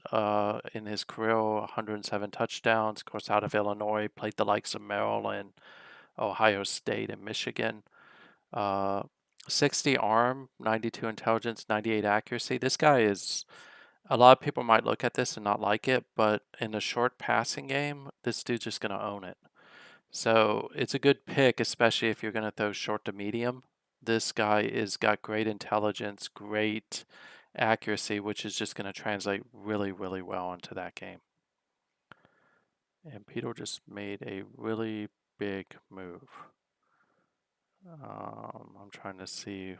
S1: in his career, 107 touchdowns. Of course, out of Illinois, played the likes of Maryland, Ohio State, and Michigan. 60 arm, 92 intelligence, 98 accuracy. This guy is, a lot of people might look at this and not like it, but in a short passing game, this dude's just going to own it. So it's a good pick, especially if you're going to throw short to medium, this guy is got great intelligence, great accuracy, which is just going to translate really, really well into that game. And Peter just made a really big move. I'm trying to see.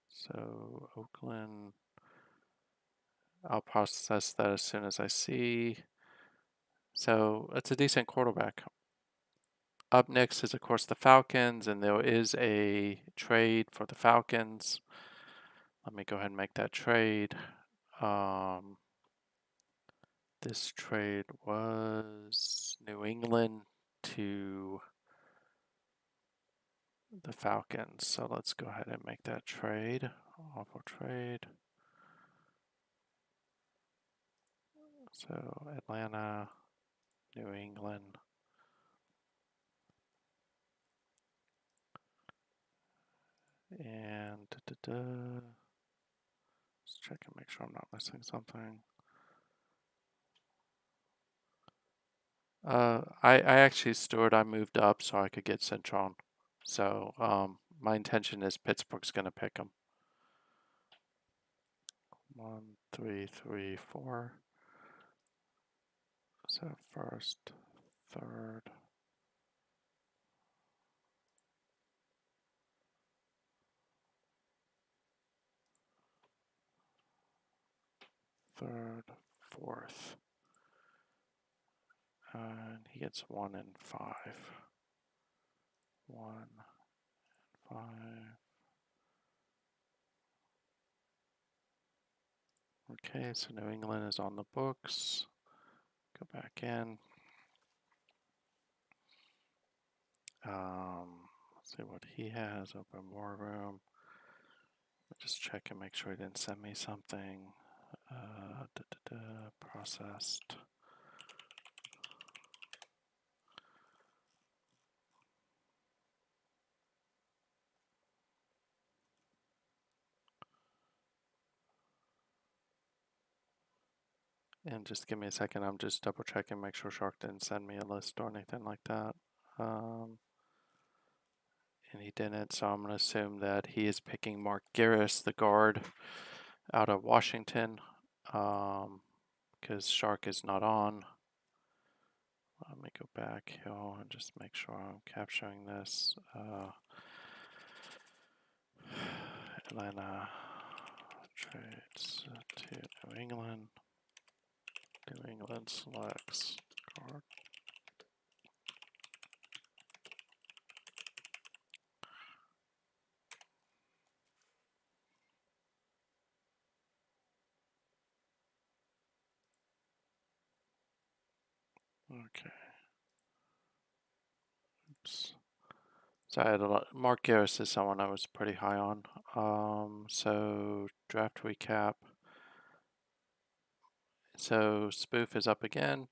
S1: So Oakland, I'll process that as soon as I see. So it's a decent quarterback. Up next is, of course, the Falcons, and there is a trade for the Falcons. Let me go ahead and make that trade. This trade was New England to the Falcons. So let's go ahead and make that trade. Awful trade. So Atlanta, New England. And let's check and make sure I'm not missing something. I actually, Stuart, I moved up so I could get Centron. So my intention is Pittsburgh's going to pick them. 1, 3, 3, 4. So first, third. Third, fourth. And he gets 1 and 5. 1, 5. Okay, so New England is on the books. Go back in. Let's see what he has. Open war room. Just check and make sure he didn't send me something. Processed. And just give me a second. I'm just double checking, make sure Shark didn't send me a list or anything like that. And he didn't, so I'm going to assume that he is picking Mark Garris, the guard out of Washington, because Shark is not on. Let me go back here and just make sure I'm capturing this. Atlanta trades to New England. New England selects guard. Okay. Oops. So I had a lot. Mark Garris is someone I was pretty high on. So draft recap. So Spoof is up again.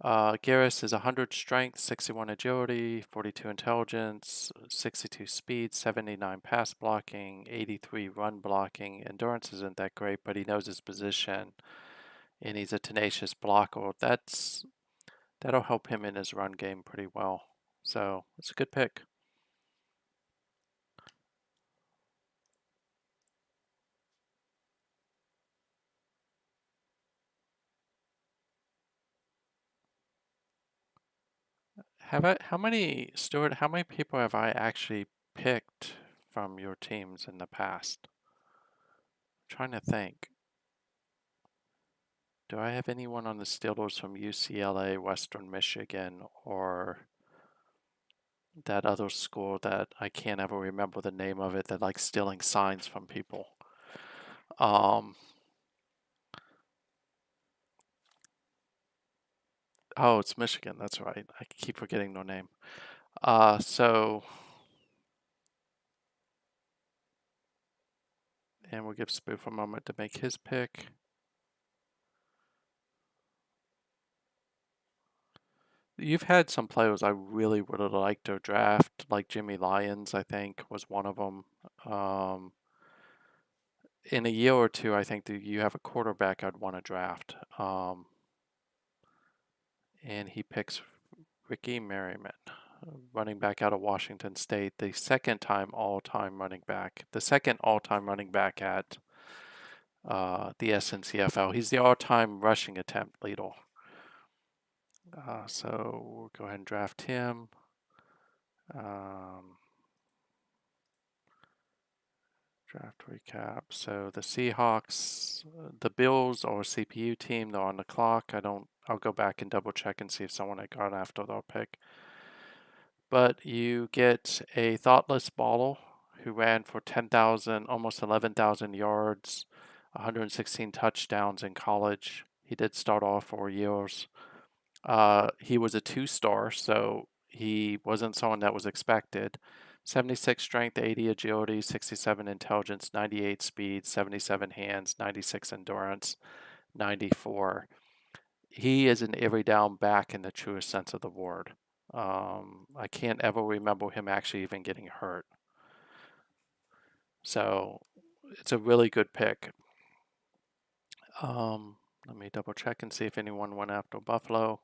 S1: Garris is 100 strength, 61 agility, 42 intelligence, 62 speed, 79 pass blocking, 83 run blocking. Endurance isn't that great, but he knows his position, and he's a tenacious blocker. That'll help him in his run game pretty well. So it's a good pick. How many, Stuart, how many people have I actually picked from your teams in the past? I'm trying to think. Do I have anyone on the Steelers from UCLA, Western Michigan, or that other school that I can't ever remember the name of it, that like stealing signs from people? Oh, it's Michigan. That's right. I keep forgetting their name. So, and we'll give Spoof a moment to make his pick. You've had some players I really would have liked to draft, like Jimmy Lyons, I think, was one of them. In a year or two, I think that you have a quarterback I'd want to draft. And he picks Ricky Merriman. running back out of Washington State, the second all-time running back at the SNCFL. He's the all-time rushing attempt leader. So we'll go ahead and draft him. Draft recap. So the Seahawks, the Bills or CPU team, they're on the clock. I'll go back and double check and see if someone had gone after their pick. But you get a thoughtless baller who ran for 10,000, almost 11,000 yards, 116 touchdowns in college. He did start off 4 years. He was a 2-star, so he wasn't someone that was expected. 76 strength, 80 agility, 67 intelligence, 98 speed, 77 hands, 96 endurance, 94. He is an every down back in the truest sense of the word. I can't ever remember him actually even getting hurt. So it's a really good pick. Let me double check and see if anyone went after Buffalo.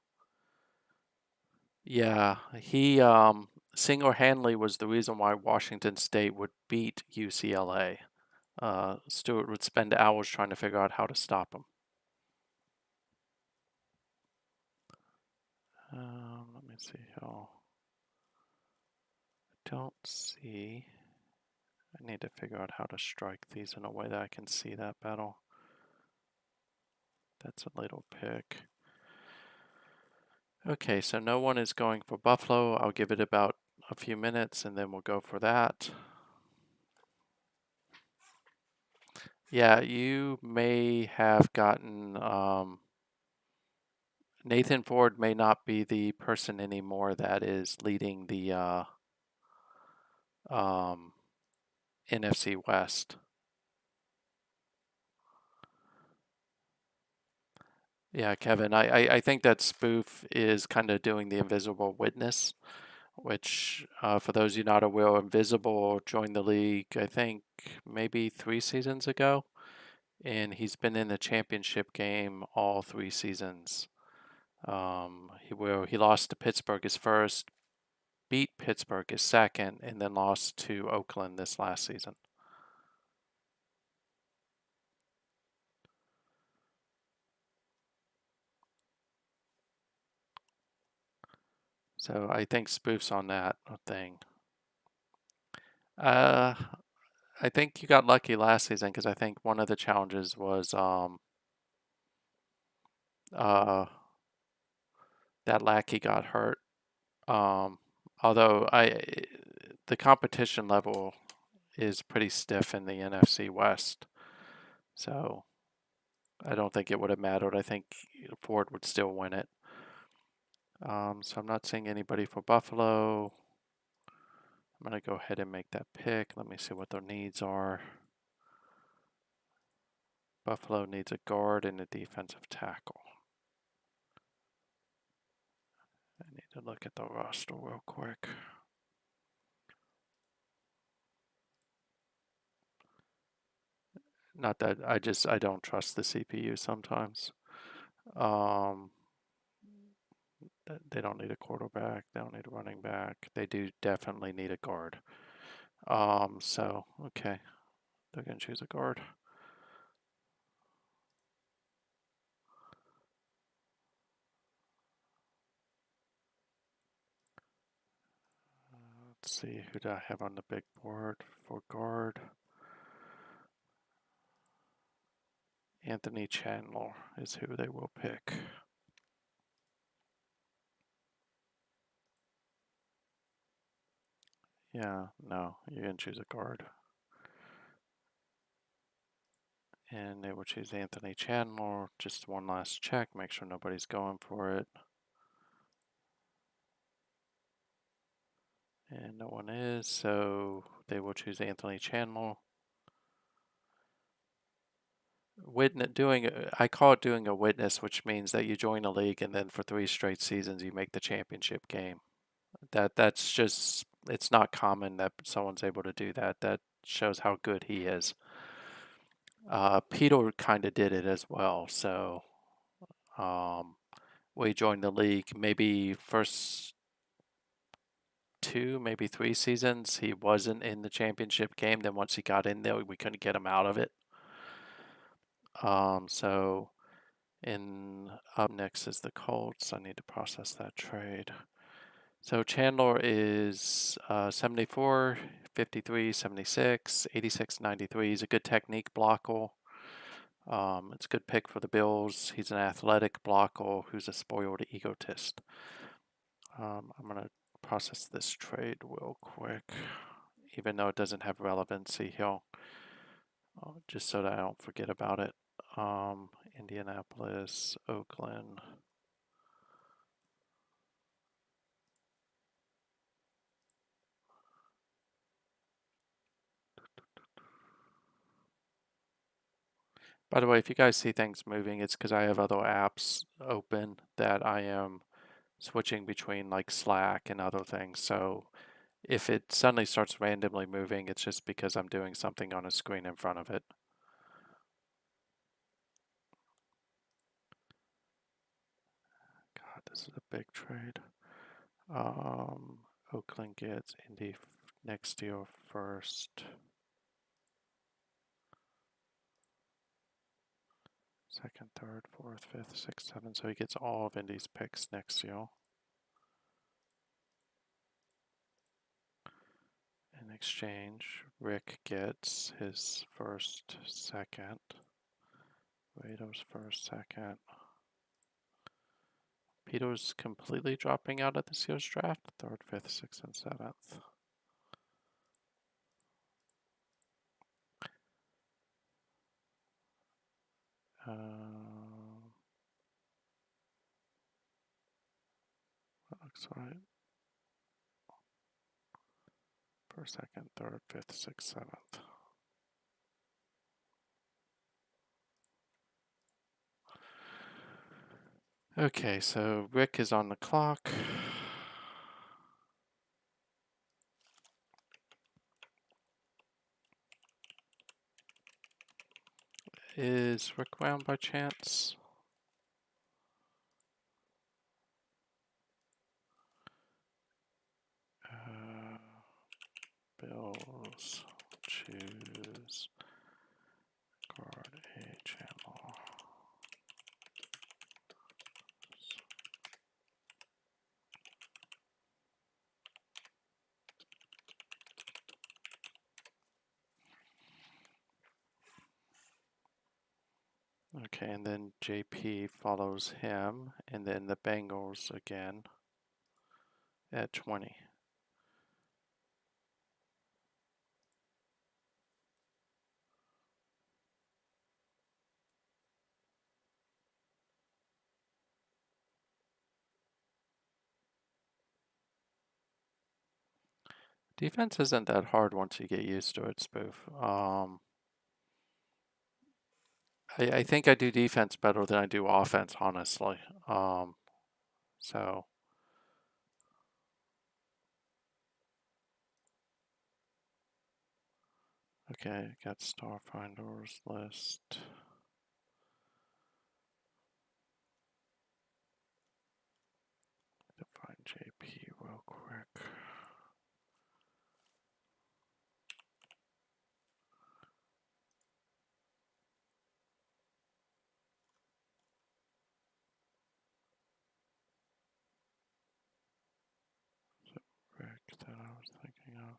S1: Yeah, he single-handedly was the reason why Washington State would beat UCLA. Stewart would spend hours trying to figure out how to stop him. Let me see here. I don't see. I need to figure out how to strike these in a way that I can see that battle. That's a little pick. Okay, so no one is going for Buffalo. I'll give it about a few minutes and then we'll go for that. Yeah, you may have gotten Nathan Ford may not be the person anymore that is leading the NFC West. Yeah, Kevin, I think that Spoof is kind of doing the Invisible Witness, which, for those of you not aware, Invisible joined the league, I think, maybe 3 seasons ago, and he's been in the championship game all 3 seasons. He lost to Pittsburgh his first, beat Pittsburgh his second, and then lost to Oakland this last season. So I think Spoof's on that thing. Uh, I think you got lucky last season because I think one of the challenges was that Lackey got hurt. Although the competition level is pretty stiff in the NFC West, so I don't think it would have mattered. I think Ford would still win it. So I'm not seeing anybody for Buffalo. I'm going to go ahead and make that pick. Let me see what their needs are. Buffalo needs a guard and a defensive tackle. I need to look at the roster real quick. Not that I don't trust the CPU sometimes. They don't need a quarterback. They don't need a running back. They do definitely need a guard. So okay, they're gonna choose a guard. Let's see, who do I have on the big board for guard? Anthony Chandler is who they will pick. Yeah, no, you're gonna choose a guard. And they will choose Anthony Chandler. Just one last check, make sure nobody's going for it. And no one is, so they will choose Anthony Chandler. I call it doing a witness, which means that you join a league and then for 3 straight seasons you make the championship game. That's just, it's not common that someone's able to do that. That shows how good he is. Peter kind of did it as well. So we joined the league maybe first 2, maybe 3 seasons, he wasn't in the championship game. Then once he got in there, we couldn't get him out of it. So up next is the Colts. I need to process that trade. So Chandler is 74, 53, 76, 86, 93. He's a good technique blocker. It's a good pick for the Bills. He's an athletic blocker who's a spoiled egotist. I'm going to process this trade real quick, even though it doesn't have relevancy here, just so that I don't forget about it. Indianapolis, Oakland. By the way, if you guys see things moving, it's because I have other apps open that I am switching between, like Slack and other things. So if it suddenly starts randomly moving, it's just because I'm doing something on a screen in front of it. God, this is a big trade. Oakland gets Indy next year first. Second, third, fourth, fifth, sixth, seventh. So he gets all of Indy's picks next year. In exchange, Rick gets his first, second. Raiders first, second. Peter's completely dropping out of this year's draft. Third, fifth, sixth, and seventh. That looks right. First, second, third, fifth, sixth, seventh. Okay, so Rick is on the clock. Is Rick around by chance? Bills choose guard a channel. Okay, and then JP follows him, and then the Bengals again at 20. Defense isn't that hard once you get used to it, Spoof. I think I do defense better than I do offense, honestly. So okay, got Starfinders list. To find JP real quick. Rick that I was thinking of.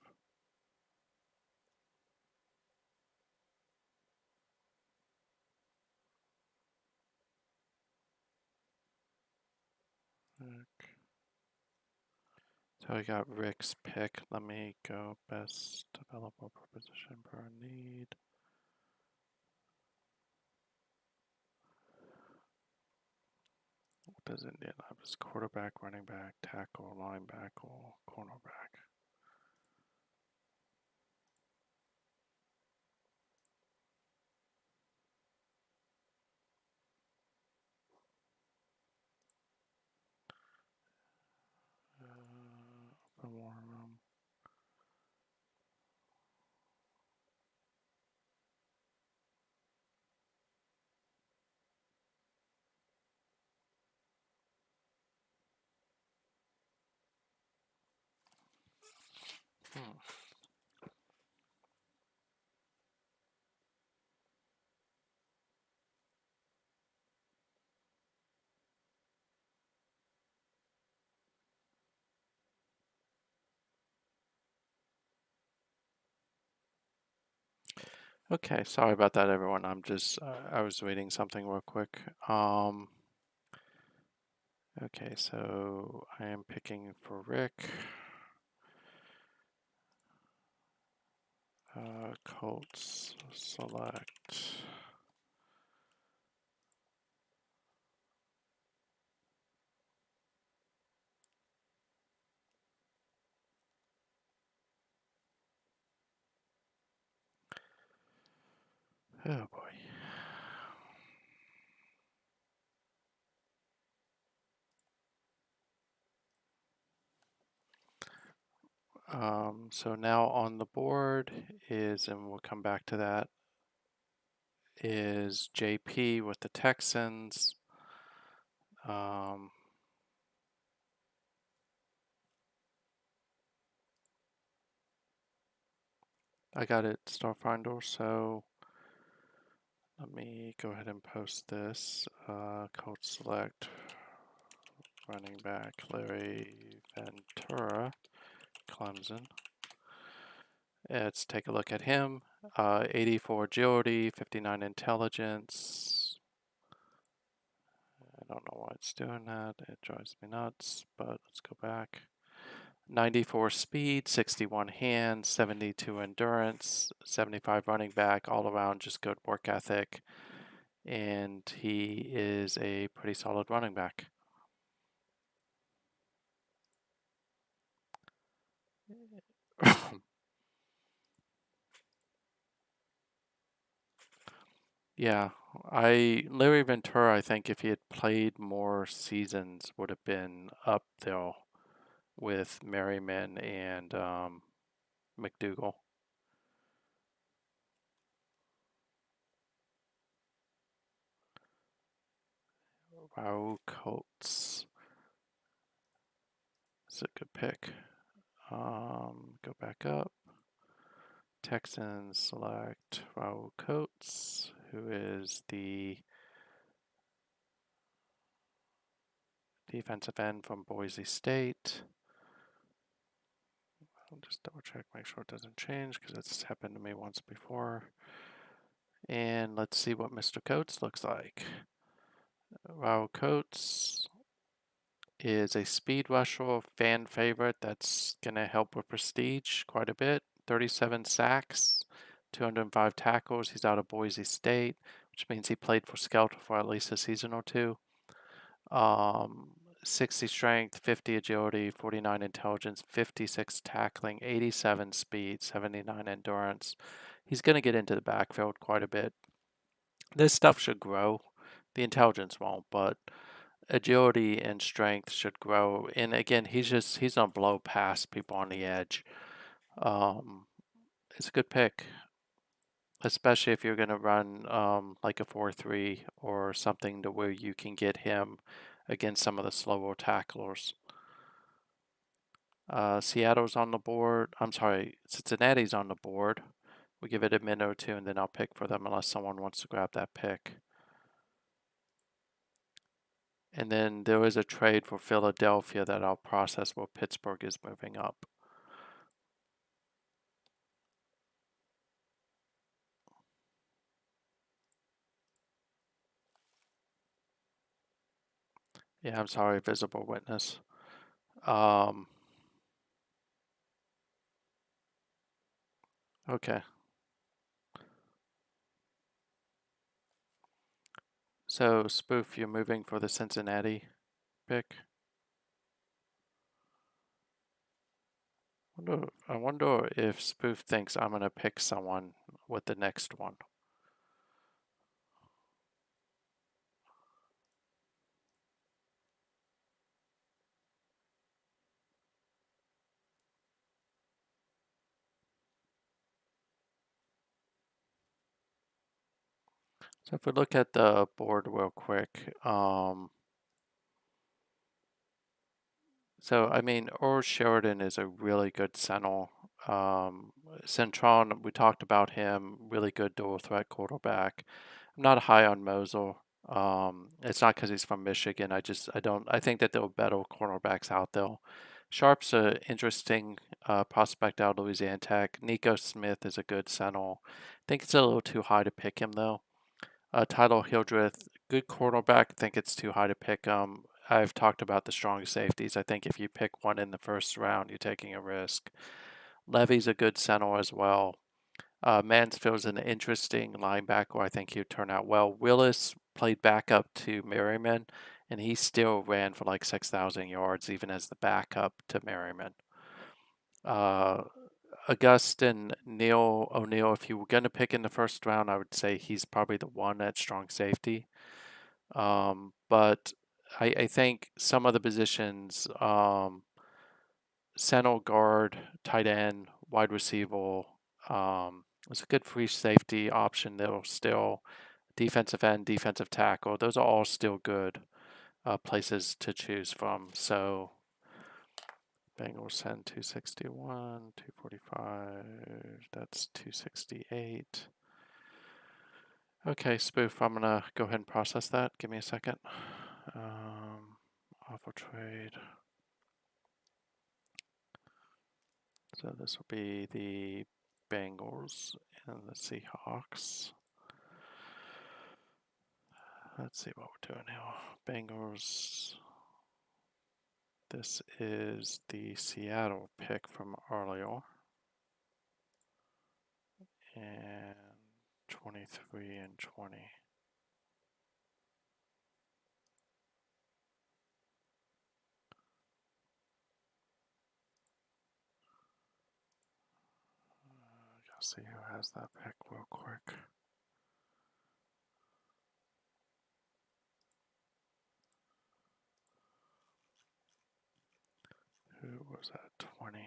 S1: Rick. So I got Rick's pick. Let me go best available per position per need. What does Indianapolis quarterback, running back, tackle, linebacker, cornerback? Open war room. Hmm. Okay, sorry about that, everyone. I'm just, I was reading something real quick. Okay, so I am picking for Rick. Colts select. Oh boy. So now on the board is, and we'll come back to that, is JP with the Texans. I got it, Starfinder, so let me go ahead and post this. Coach select running back Larry Ventura, Clemson. Let's take a look at him. 84 agility, 59 intelligence. I don't know why it's doing that. It drives me nuts, but let's go back. 94 speed, 61 hands, 72 endurance, 75 running back, all around just good work ethic. And he is a pretty solid running back. Yeah, Larry Ventura, I think if he had played more seasons, would have been up there with Merriman and McDougal. Wow, Colts. It's a good pick. Go back up. Texans select Raul Coates, who is the defensive end from Boise State. I'll just double check, make sure it doesn't change because it's happened to me once before. And let's see what Mr. Coates looks like. Raul Coates is a speed rusher, fan favorite that's going to help with prestige quite a bit. 37 sacks, 205 tackles. He's out of Boise State, which means he played for Skelter for at least a season or two. 60 strength, 50 agility, 49 intelligence, 56 tackling, 87 speed, 79 endurance. He's going to get into the backfield quite a bit. This stuff should grow. The intelligence won't, but agility and strength should grow. And again, he's gonna blow past people on the edge. Um, it's a good pick, especially if you're gonna run like a 4-3 or something to where you can get him against some of the slower tacklers. Seattle's on the board. I'm sorry, Cincinnati's on the board. We give it a minute or two, and then I'll pick for them unless someone wants to grab that pick. And then there is a trade for Philadelphia that I'll process where Pittsburgh is moving up. Yeah, I'm sorry, visible witness. Okay. So, Spoof, you're moving for the Cincinnati pick? I wonder if Spoof thinks I'm going to pick someone with the next one. So if we look at the board real quick, so I mean, Or Sheridan is a really good center. Centron, we talked about him, really good dual threat quarterback. I'm not high on Mosul. It's not because he's from Michigan. I think that there are better cornerbacks out there. Sharp's an interesting prospect out of Louisiana Tech. Nico Smith is a good center. I think it's a little too high to pick him though. Tyler Hildreth, good quarterback. I think it's too high to pick him. I've talked about the strong safeties. I think if you pick one in the first round, you're taking a risk. Levy's a good center as well. Mansfield's an interesting linebacker. I think he'd turn out well. Willis played backup to Merriman, and he still ran for like 6,000 yards, even as the backup to Merriman. Augustin Neil O'Neill, if you were going to pick in the first round, I would say he's probably the one at strong safety. But I think some of the positions, center, guard, tight end, wide receiver, it's a good free safety option though still. Defensive end, defensive tackle, those are all still good places to choose from. So Bengals send 261, 245, that's 268. Okay, Spoof, I'm gonna go ahead and process that. Give me a second. Offer trade. So this will be the Bengals and the Seahawks. Let's see what we're doing now. Bengals. This is the Seattle pick from earlier. And 23 and 20. I'll see who has that pick real quick. Who was at 20?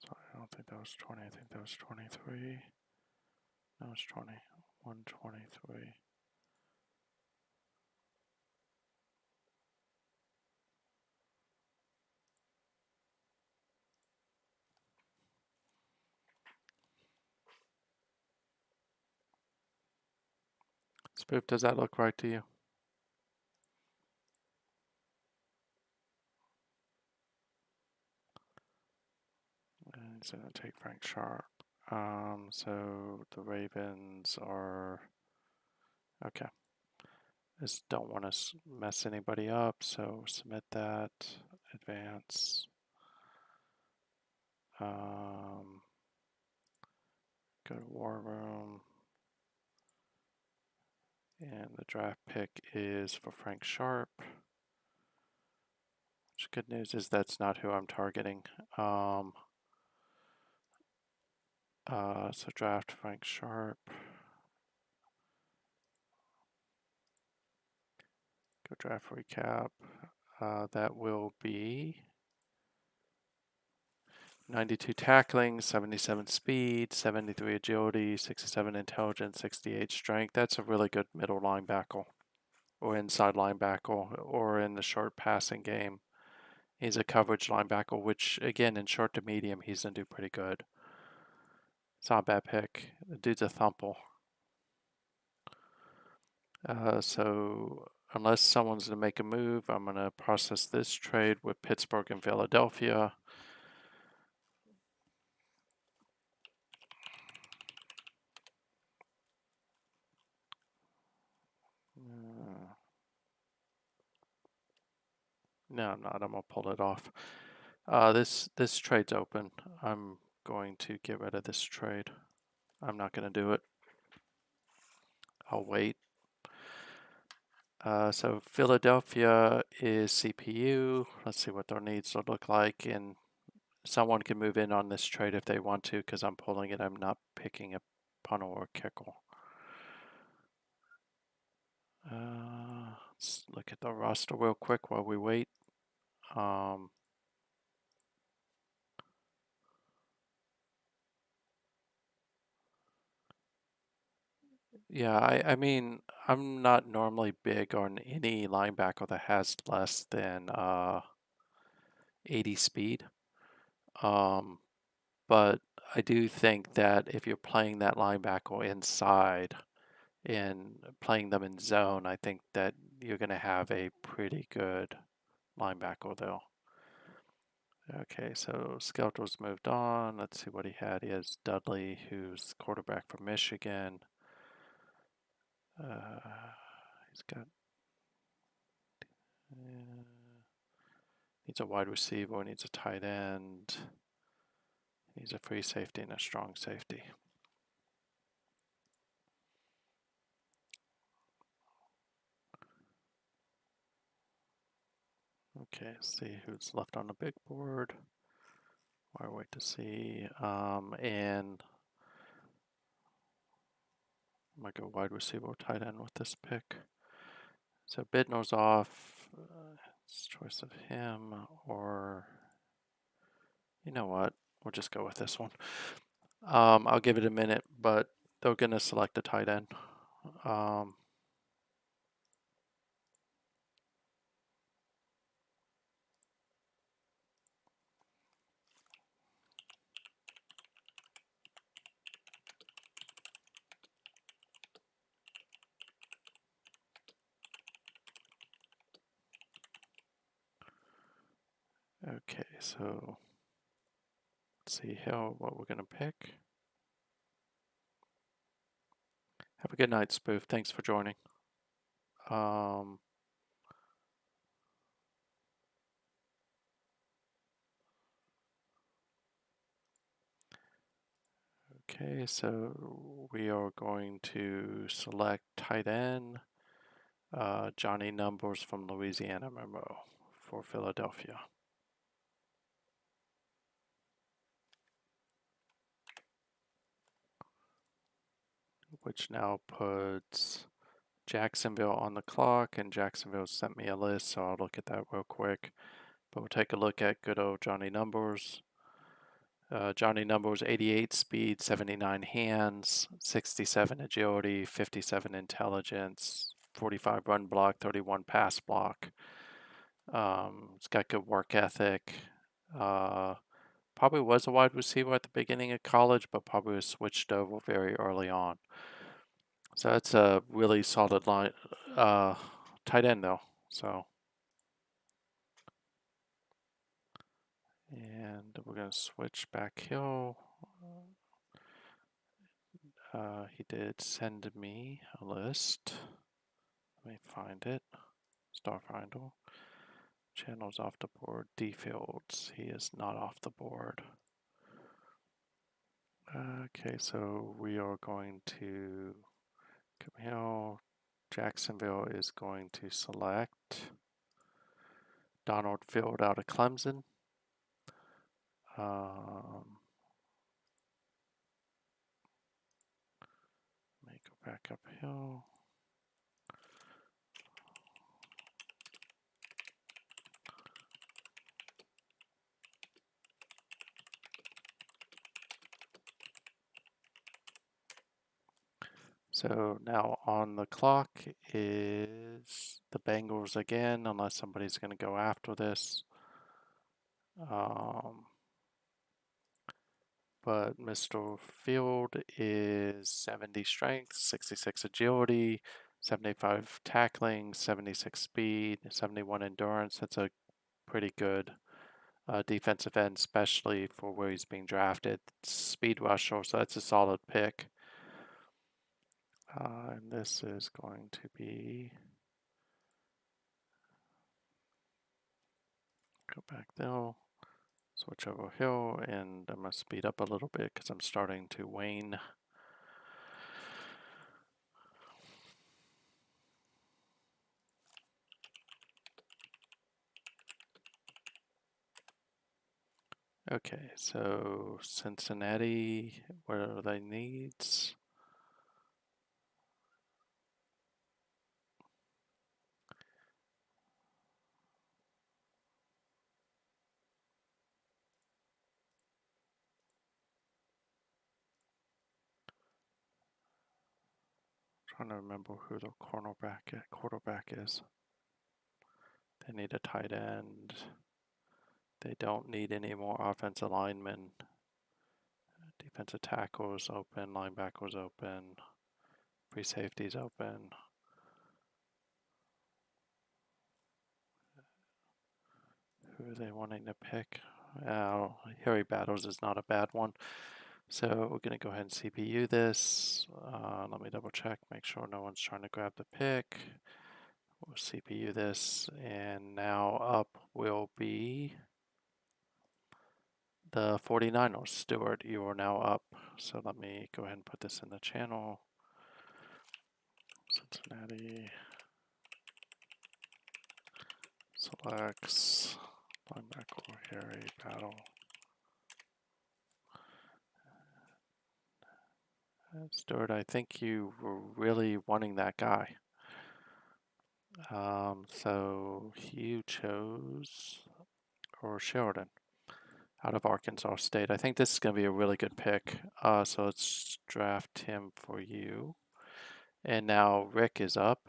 S1: Sorry, I don't think that was 20. I think that was 23. That was 20. 123. Spoof, does that look right to you? And he's going to take Frank Sharp. So the Ravens are okay. Just don't want to mess anybody up, so submit that. Advance. Go to War Room. And the draft pick is for Frank Sharp. Which good news is that's not who I'm targeting. So draft Frank Sharp. Go draft recap. That will be 92 tackling, 77 speed, 73 agility, 67 intelligence, 68 strength. That's a really good middle linebacker or inside linebacker or in the short passing game. He's a coverage linebacker, which again, in short to medium, he's going to do pretty good. It's not a bad pick. The dude's a thumper. So unless someone's going to make a move, I'm going to process this trade with Pittsburgh and Philadelphia. No, I'm not. I'm going to pull it off. This trade's open. I'm going to get rid of this trade. I'm not going to do it. I'll wait. So Philadelphia is CPU. Let's see what their needs will look like. And someone can move in on this trade if they want to because I'm pulling it. I'm not picking a punter or a kicker. Let's look at the roster real quick while we wait. Yeah, I mean, I'm not normally big on any linebacker that has less than 80 speed. Um, but I do think that if you're playing that linebacker inside and playing them in zone, I think that you're going to have a pretty good linebacker though. Okay, so Skelter's moved on. Let's see what he had. He has Dudley, who's quarterback from Michigan. He's got needs a wide receiver, needs a tight end, needs a free safety and a strong safety. Okay, see who's left on the big board. I'll wait to see. And I might go wide receiver or tight end with this pick. So Bidnor's off. It's choice of him, or you know what? We'll just go with this one. I'll give it a minute, but they're gonna select a tight end. Okay, so let's see how what we're gonna pick. Have a good night, Spoof. Thanks for joining. Okay, so we are going to select tight end, Johnny Numbers from Louisiana Monroe for Philadelphia, which now puts Jacksonville on the clock, and Jacksonville sent me a list, so I'll look at that real quick. But we'll take a look at good old Johnny Numbers. Johnny Numbers, 88 speed, 79 hands, 67 agility, 57 intelligence, 45 run block, 31 pass block. It's got good work ethic. Probably was a wide receiver at the beginning of college, but probably was switched over very early on. So that's a really solid line, tight end though. So, and we're gonna switch back Hill. He did send me a list. Let me find it. Starfinder. Channels off the board. D Fields. He is not off the board. Okay, so we are going to come here. Jacksonville is going to select Donald Field out of Clemson. Let me go back up here. So now on the clock is the Bengals again, unless somebody's going to go after this. But Mr. Field is 70 strength, 66 agility, 75 tackling, 76 speed, 71 endurance. That's a pretty good defensive end, especially for where he's being drafted. Speed rusher, so that's a solid pick. And this is going to be, go back there, switch over here, and I'm going to speed up a little bit because I'm starting to wane. Okay, so Cincinnati, what are their needs? Trying to remember who the quarterback is. They need a tight end. They don't need any more offensive linemen. Defensive tackles open, linebackers open, free safeties open. Who are they wanting to pick? Harry Battles is not a bad one. So we're going to go ahead and CPU this. Let me double check, make sure no one's trying to grab the pick. We'll CPU this, and now up will be the 49ers. Stewart, you are now up. So let me go ahead and put this in the channel. Cincinnati selects linebacker Harry Battle. Stewart, I think you were really wanting that guy. So you chose Sheridan out of Arkansas State. I think this is going to be a really good pick. So let's draft him for you. And now Rick is up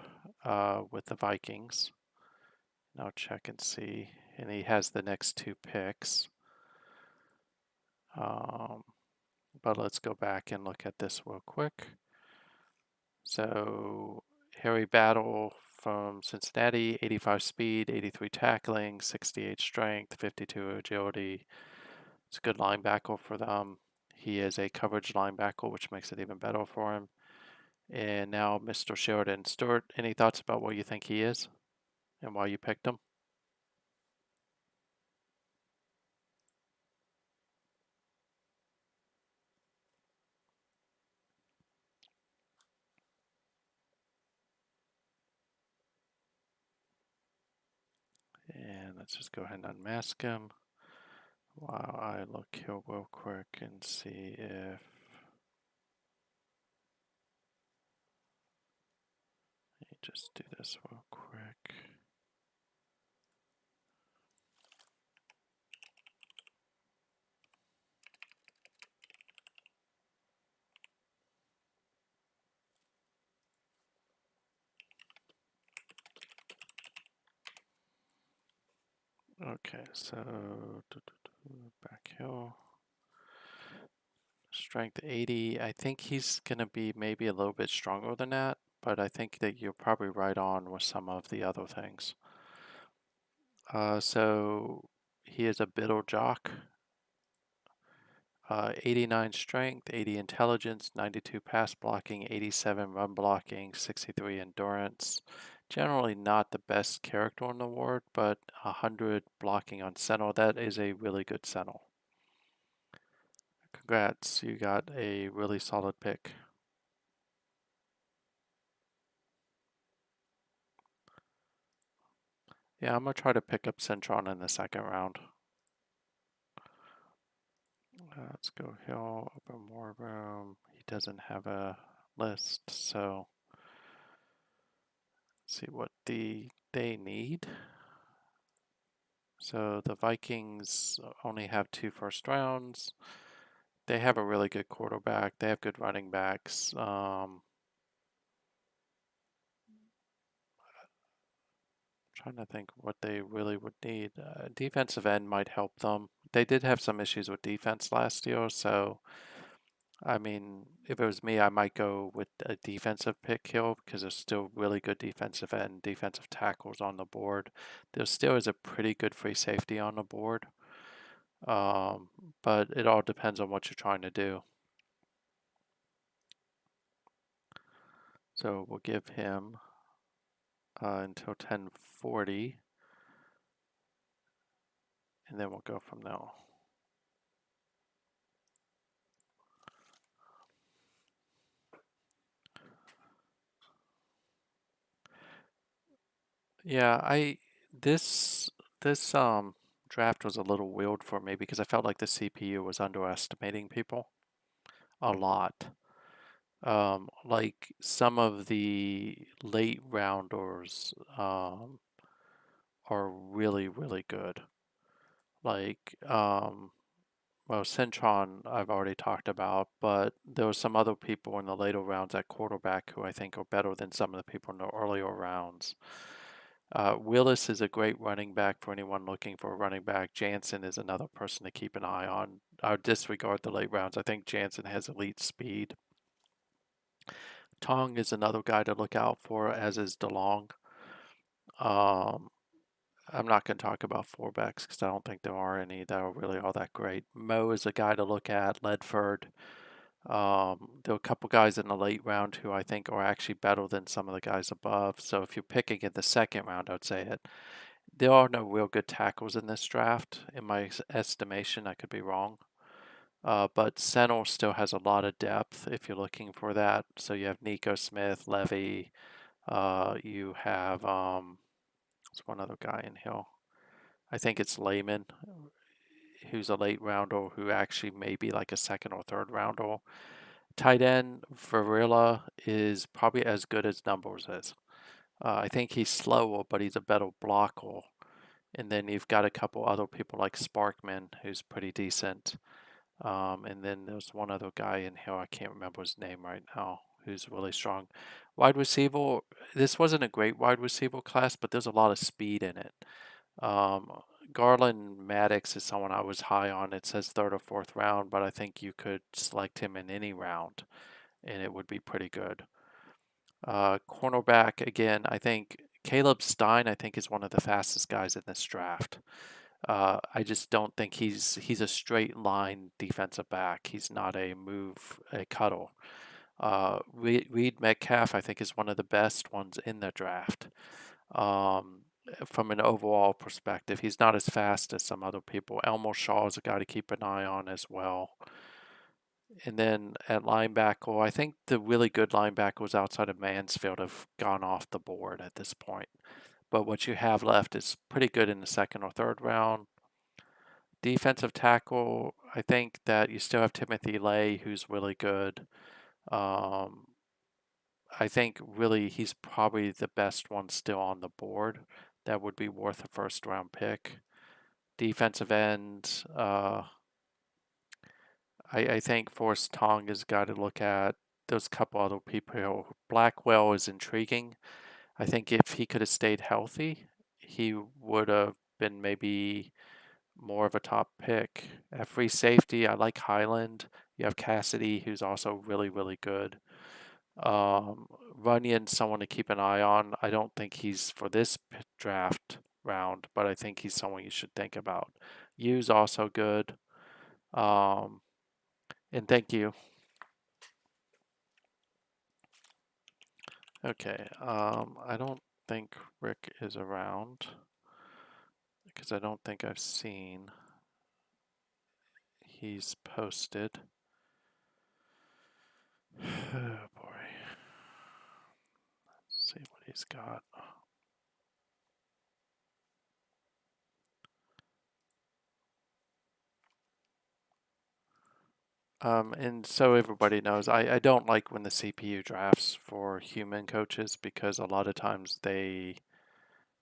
S1: with the Vikings. Now check and see. And he has the next two picks. But let's go back and look at this real quick. So Harry Battle from Cincinnati, 85 speed, 83 tackling, 68 strength, 52 agility. It's a good linebacker for them. He is a coverage linebacker, which makes it even better for him. And now Mr. Sheridan. Stuart, any thoughts about what you think he is and why you picked him? And let's just go ahead and unmask him while I look here real quick and see if... Let me just do this real quick. Okay, so back hill. Strength 80. I think he's going to be maybe a little bit stronger than that, but I think that you're probably right on with some of the other things. So he is a Biddle jock. 89 strength, 80 intelligence, 92 pass blocking, 87 run blocking, 63 endurance. Generally not the best character in the world, but 100 blocking on Sentinel. That is a really good Sentinel. Congrats, you got a really solid pick. Yeah, I'm going to try to pick up Centron in the second round. Let's go Hill, open more room. He doesn't have a list, so let's see what they need. So the Vikings only have 2 first rounds. They have a really good quarterback. They have good running backs. Trying to think what they really would need. Defensive end might help them. They did have some issues with defense last year, so I mean, if it was me, I might go with a defensive pick here because there's still really good defensive end, defensive tackles on the board. There still is a pretty good free safety on the board, but it all depends on what you're trying to do. So we'll give him until 10:40, and then we'll go from there. Yeah, this draft was a little weird for me because I felt like the CPU was underestimating people a lot. Like some of the late rounders are really, really good. Like Well, Centron I've already talked about, but there were some other people in the later rounds at quarterback who I think are better than some of the people in the earlier rounds. Willis is a great running back for anyone looking for a running back. Jansen is another person to keep an eye on. I would disregard the late rounds. I think Jansen has elite speed. Tong is another guy to look out for, as is DeLong. Um, I'm not going to talk about fullbacks because I don't think there are any that are really all that great. Mo is a guy to look at. Ledford. There are a couple guys in the late round who I think are actually better than some of the guys above. So if you're picking in the second round, I'd say it. There are no real good tackles in this draft, in my estimation. I could be wrong. But center still has a lot of depth if you're looking for that. So you have Nico Smith, Levy. You have there's one other guy in here. I think it's Lehman, who's a late rounder who actually may be like a second or third rounder. Tight end Varela is probably as good as Numbers is. I think he's slower, but he's a better blocker. And then you've got a couple other people like Sparkman, who's pretty decent. And then there's one other guy in here, I can't remember his name right now, who's really strong. Wide receiver, this wasn't a great wide receiver class, but there's a lot of speed in it. Garland Maddox is someone I was high on. It says third or fourth round, but I think you could select him in any round, and it would be pretty good. Cornerback, again, I think Caleb Stein, I think, is one of the fastest guys in this draft. I just don't think he's a straight line defensive back. He's not a cuddle. Reed Metcalf, I think, is one of the best ones in the draft. From an overall perspective, he's not as fast as some other people. Elmo Shaw is a guy to keep an eye on as well. And then at linebacker, I think the really good linebackers outside of Mansfield have gone off the board at this point. But what you have left is pretty good in the second or third round. Defensive tackle, I think that you still have Timothy Lay, who's really good. I think really he's probably the best one still on the board. That would be worth a first round pick. Defensive end, I think Forrest Tong has got to look at. There's a couple other people. Blackwell is intriguing. I think if he could have stayed healthy, he would have been maybe more of a top pick. At free safety, I like Highland. You have Cassidy, who's also really, really good. Runyon, someone to keep an eye on. I don't think he's for this draft round, but I think he's someone you should think about. Yu's also good. And thank you. Okay, I don't think Rick is around because I don't think I've seen he's posted. Oh boy. Let's see what he's got. And so everybody knows, I don't like when the CPU drafts for human coaches because a lot of times they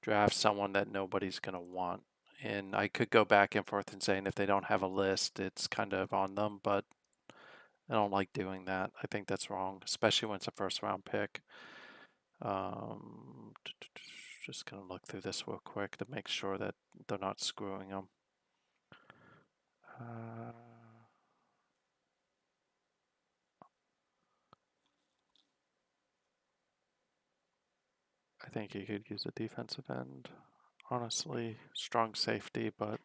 S1: draft someone that nobody's going to want. And I could go back and forth and saying if they don't have a list, it's kind of on them, but I don't like doing that. I think that's wrong, especially when it's a first round pick. Um, just going to look through this real quick to make sure that they're not screwing them. I think you could use a defensive end. Honestly, strong safety, but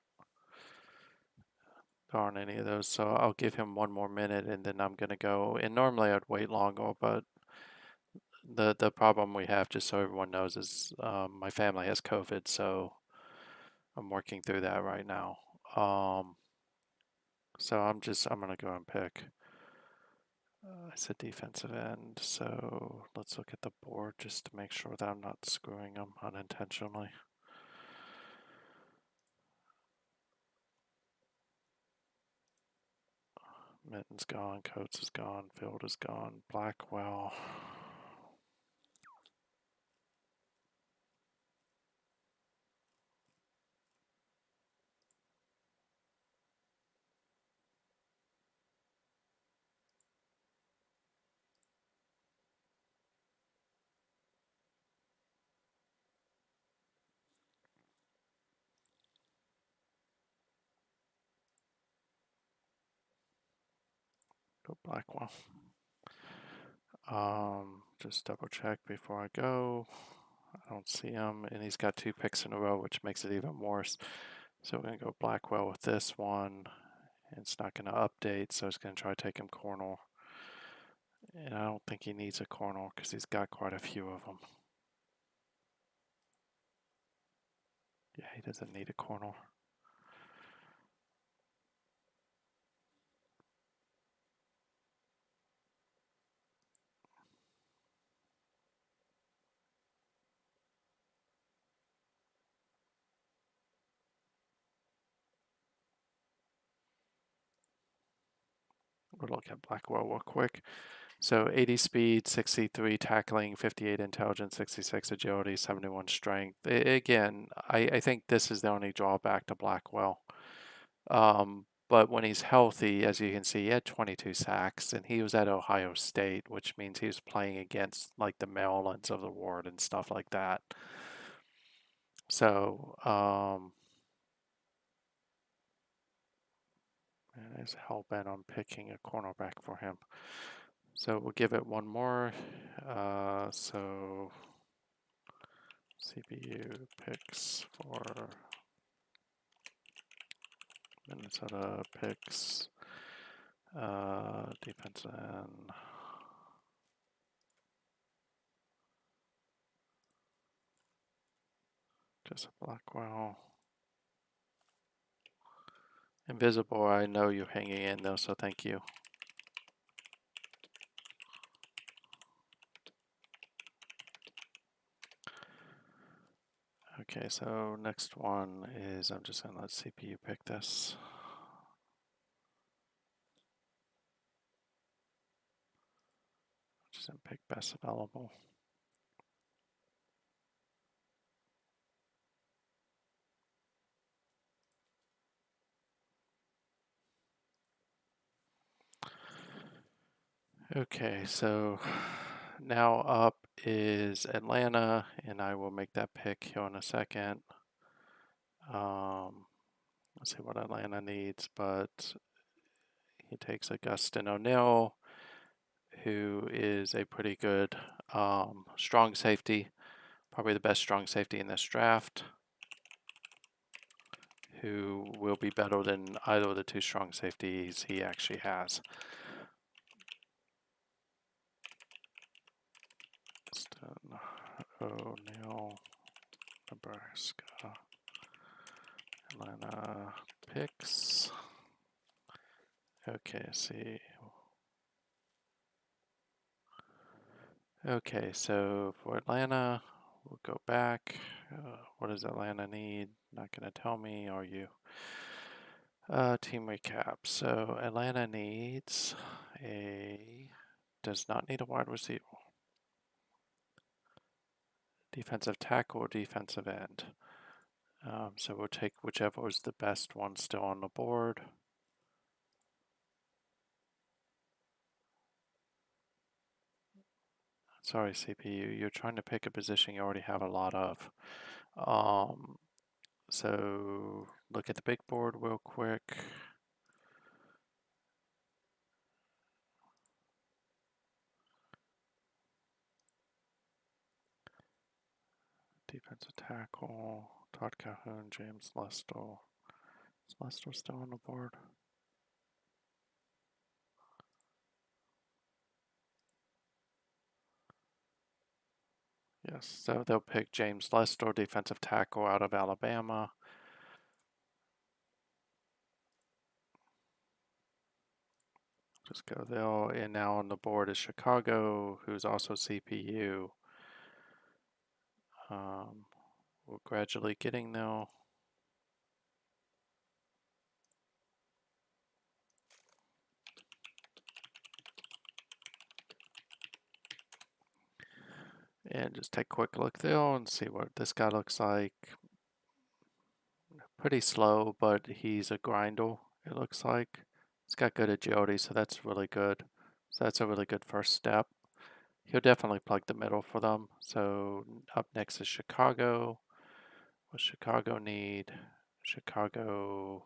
S1: there aren't any of those. So I'll give him one more minute and then I'm going to go. And normally I'd wait longer, but the problem we have, just so everyone knows, is my family has COVID, so I'm working through that right now. So I'm going to go and pick. I said defensive end, so let's look at the board just to make sure that I'm not screwing them unintentionally. Mitten's gone, Coates is gone, Field is gone, Blackwell. Go Blackwell. Just double check before I go. I don't see him, and he's got 2 picks in a row, which makes it even worse. So we're going to go Blackwell with this one. It's not going to update, so it's going to try to take him corner. And I don't think he needs a corner because he's got quite a few of them. Yeah, he doesn't need a corner. We'll look at Blackwell real quick. So 80 speed, 63 tackling, 58 intelligence, 66 agility, 71 strength. Again, I think this is the only drawback to Blackwell. But when he's healthy, as you can see, he had 22 sacks, and he was at Ohio State, which means he was playing against like the Marylands of the world and stuff like that. So, and is hell bent on picking a cornerback for him. So we'll give it one more. So CPU picks for Minnesota picks defense end. Just Blackwell. Invisible, I know you're hanging in though, so thank you. Okay, so next one is I'm just going to let CPU pick this. Just going to pick best available. Okay, so now up is Atlanta, and I will make that pick here in a second. Let's see what Atlanta needs, but he takes Augustin O'Neill, who is a pretty good strong safety, probably the best strong safety in this draft, who will be better than either of the 2 strong safeties he actually has. Augustin O'Neill, Nebraska, Atlanta picks. Okay, see. Okay, so for Atlanta, we'll go back. What does Atlanta need? Not going to tell me, are you? Team recap. So Atlanta needs does not need a wide receiver. Defensive tackle or defensive end. So we'll take whichever is the best one still on the board. Sorry, CPU, you're trying to pick a position you already have a lot of. So look at the big board real quick. Defensive tackle, Todd Calhoun, James Lester. Is Lester still on the board? Yes, so they'll pick James Lester, defensive tackle out of Alabama. Just go there, and now on the board is Chicago, who's also CPU. We're gradually getting there. And just take a quick look there and see what this guy looks like. Pretty slow, but he's a grinder, it looks like. He's got good agility, so that's really good. So that's a really good first step. He'll definitely plug the middle for them. So up next is Chicago. What Chicago need? Chicago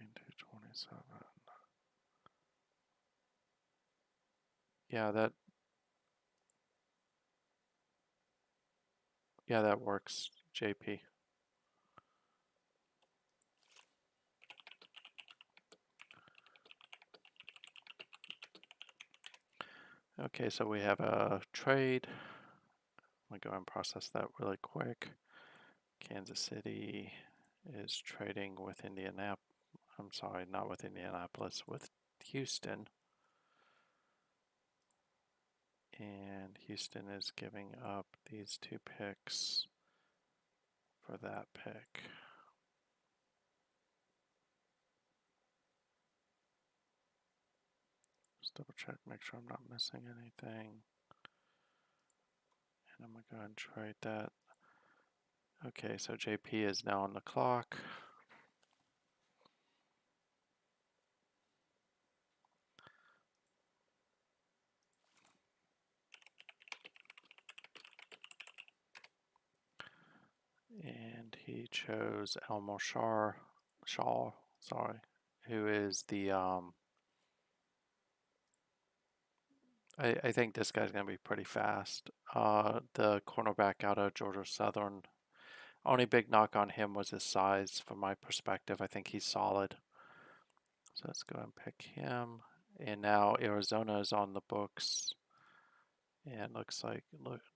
S1: 19 to 27. Yeah, that works, JP. Okay, so we have a trade. I'm gonna go and process that really quick. Kansas City is trading with Indianapolis. I'm sorry, not with Indianapolis, with Houston. And Houston is giving up these 2 picks for that pick. Just double check, make sure I'm not missing anything. And I'm gonna go ahead and trade that. Okay, so JP is now on the clock. And he chose Elmo Shaw, sorry, who is the I think this guy's gonna be pretty fast. The cornerback out of Georgia Southern. Only big knock on him was his size. From my perspective, I think he's solid. So let's go and pick him. And now Arizona is on the books. And looks like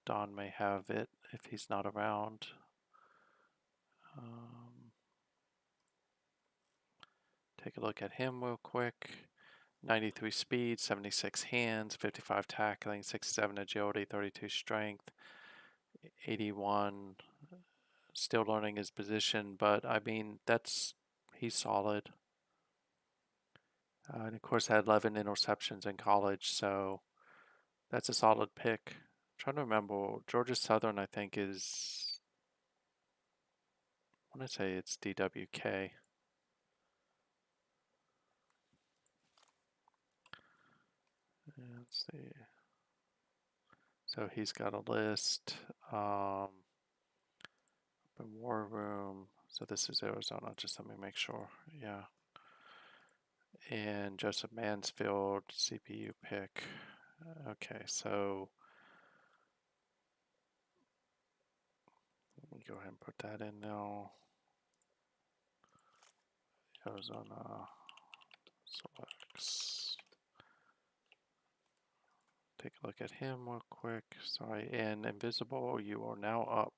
S1: Don may have it if he's not around. Take a look at him real quick. 93 speed, 76 hands, 55 tackling, 67 agility, 32 strength, 81. Still learning his position, but I mean, he's solid. And of course, had 11 interceptions in college, so that's a solid pick. I'm trying to remember, Georgia Southern, I think, is, I want to say it's DWK. Let's see. So he's got a list. Open War Room. So this is Arizona. Just let me make sure. Yeah. And Joseph Mansfield, CPU pick. Okay, so let me go ahead and put that in now. Arizona selects. Take a look at him real quick. Sorry, and Invisible, you are now up.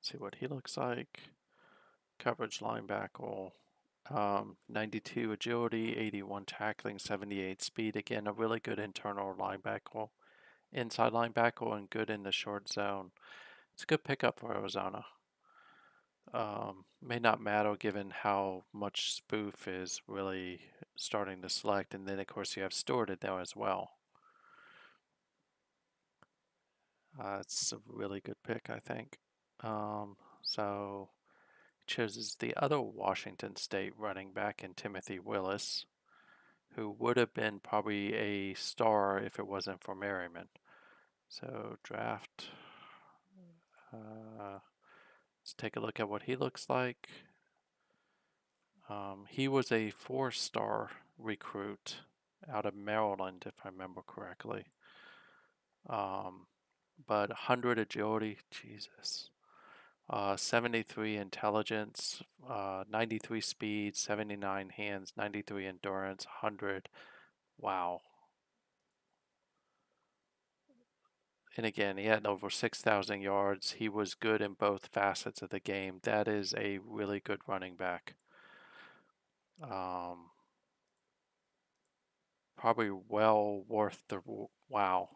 S1: See what he looks like. Coverage linebacker. 92 agility, 81 tackling, 78 speed. Again, a really good internal linebacker. Inside linebacker and good in the short zone. It's a good pickup for Arizona. May not matter given how much Spoof is really starting to select. And then, of course, you have Stewart in there as well. It's a really good pick, I think. So chooses the other Washington State running back in Timothy Willis, who would have been probably a star if it wasn't for Merriman. So draft. Let's take a look at what he looks like. He was a 4-star recruit out of Maryland, if I remember correctly. But 100 agility, Jesus. 73 intelligence, 93 speed, 79 hands, 93 endurance, 100. Wow. And again, he had over 6,000 yards. He was good in both facets of the game. That is a really good running back. Probably well worth the wow.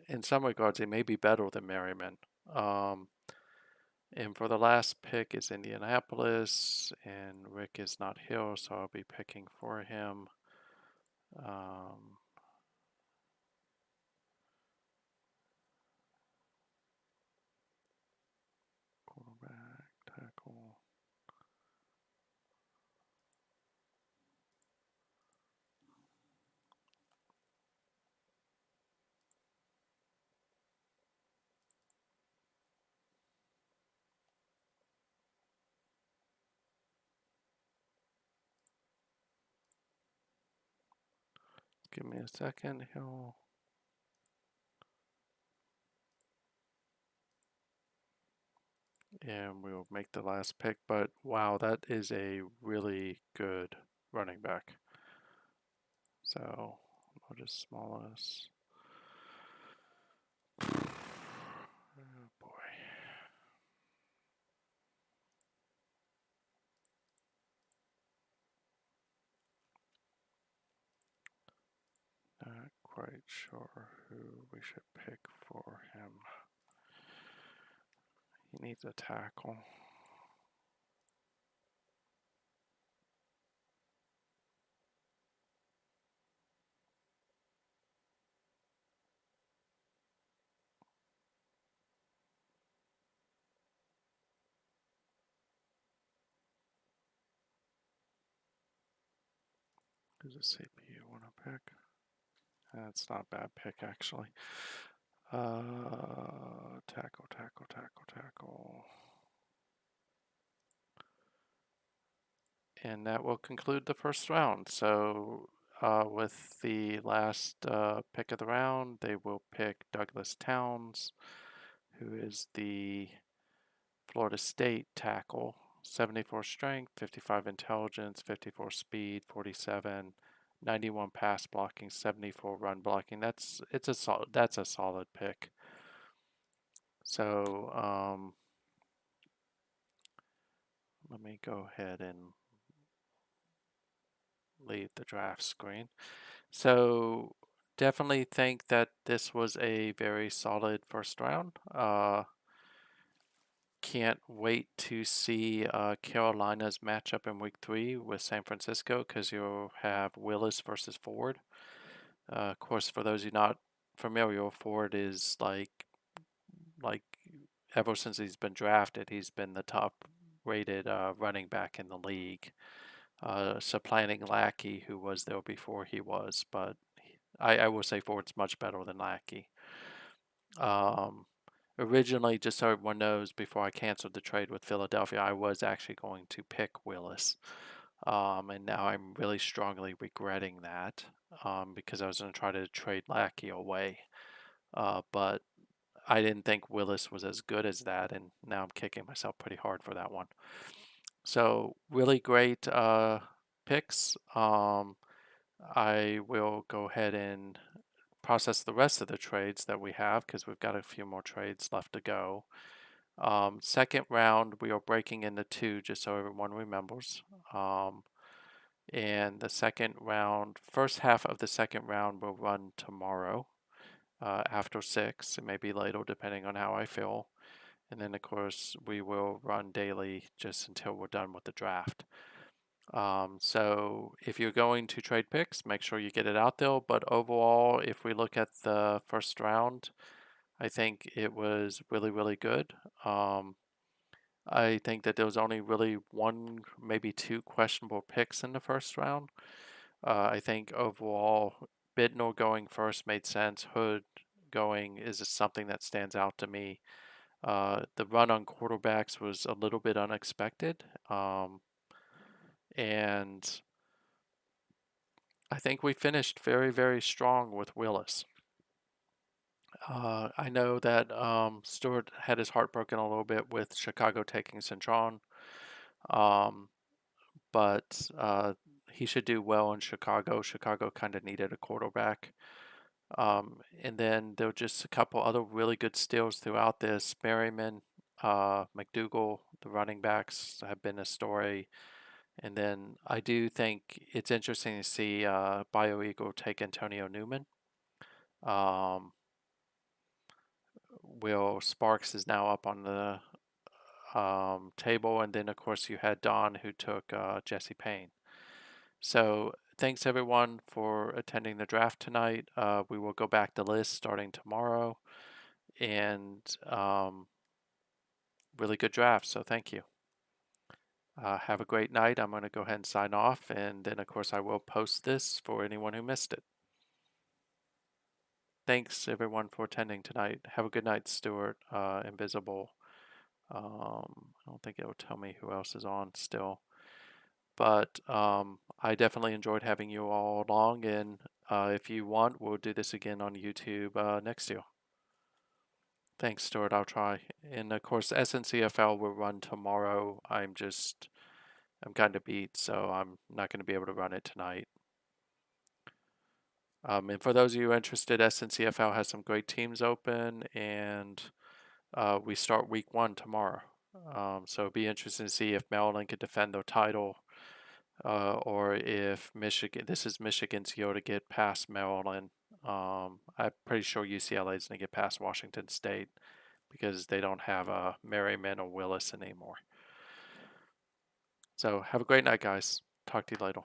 S1: In some regards, he may be better than Merriman. And for the last pick is Indianapolis, and Rick is not here, so I'll be picking for him. Give me a second. And we'll make the last pick. But wow, that is a really good running back. So I'll just smallest. Oh boy. Not quite sure who we should pick for him. He needs a tackle. Who's a safety you want to pick? That's not a bad pick, actually. Tackle, tackle, tackle, tackle. And that will conclude the first round. So with the last pick of the round, they will pick Douglas Towns, who is the Florida State tackle. 74 strength, 55 intelligence, 54 speed, 47, 91 pass blocking, 74 run blocking. That's a solid pick. So let me go ahead and leave the draft screen. So definitely think that this was a very solid first round. Can't wait to see Carolina's matchup in week 3 with San Francisco because you'll have Willis versus Ford. Of course, for those of you not familiar, Ford is like ever since he's been drafted, he's been the top rated running back in the league, supplanting Lackey, who was there before he was. But I will say Ford's much better than Lackey. Originally, just so everyone knows, before I canceled the trade with Philadelphia, I was actually going to pick Willis. And now I'm really strongly regretting that because I was going to try to trade Lackey away. But I didn't think Willis was as good as that, and now I'm kicking myself pretty hard for that one. So really great picks. I will go ahead and process the rest of the trades that we have because we've got a few more trades left to go. Second round, we are breaking into 2 just so everyone remembers. And the second round, first half of the second round will run tomorrow after 6. It may be later depending on how I feel. And then, of course, we will run daily just until we're done with the draft. So if you're going to trade picks, make sure you get it out there. But overall, if we look at the first round, I think it was really, really good. I think that there was only really 1, maybe 2 questionable picks in the first round. I think overall, Bidnor going first made sense. Hood going is something that stands out to me. The run on quarterbacks was a little bit unexpected. And I think we finished very, very strong with Willis. I know that Stewart had his heart broken a little bit with Chicago taking Centron, but he should do well in Chicago. Chicago kind of needed a quarterback. And then there were just a couple other really good steals throughout this. Merriman, McDougal, the running backs have been a story. And then I do think it's interesting to see BioEagle take Antonio Newman. Will Sparks is now up on the table, and then of course you had Don who took Jesse Payne. So thanks everyone for attending the draft tonight. We will go back to list starting tomorrow, and really good draft. So thank you. Have a great night. I'm going to go ahead and sign off, and then of course I will post this for anyone who missed it. Thanks everyone for attending tonight. Have a good night, Stuart. Invisible. I don't think it will tell me who else is on still. But I definitely enjoyed having you all along, and If you want, we'll do this again on YouTube next year. Thanks, Stuart. I'll try. And of course, SNCFL will run tomorrow. I'm kind of beat, so I'm not going to be able to run it tonight. And for those of you interested, SNCFL has some great teams open, and we start week 1 tomorrow. So it'll be interesting to see if Maryland could defend their title, or if this is Michigan's year to get past Maryland. I'm pretty sure UCLA is going to get past Washington State because they don't have Merriman or Willis anymore. So have a great night, guys. Talk to you later.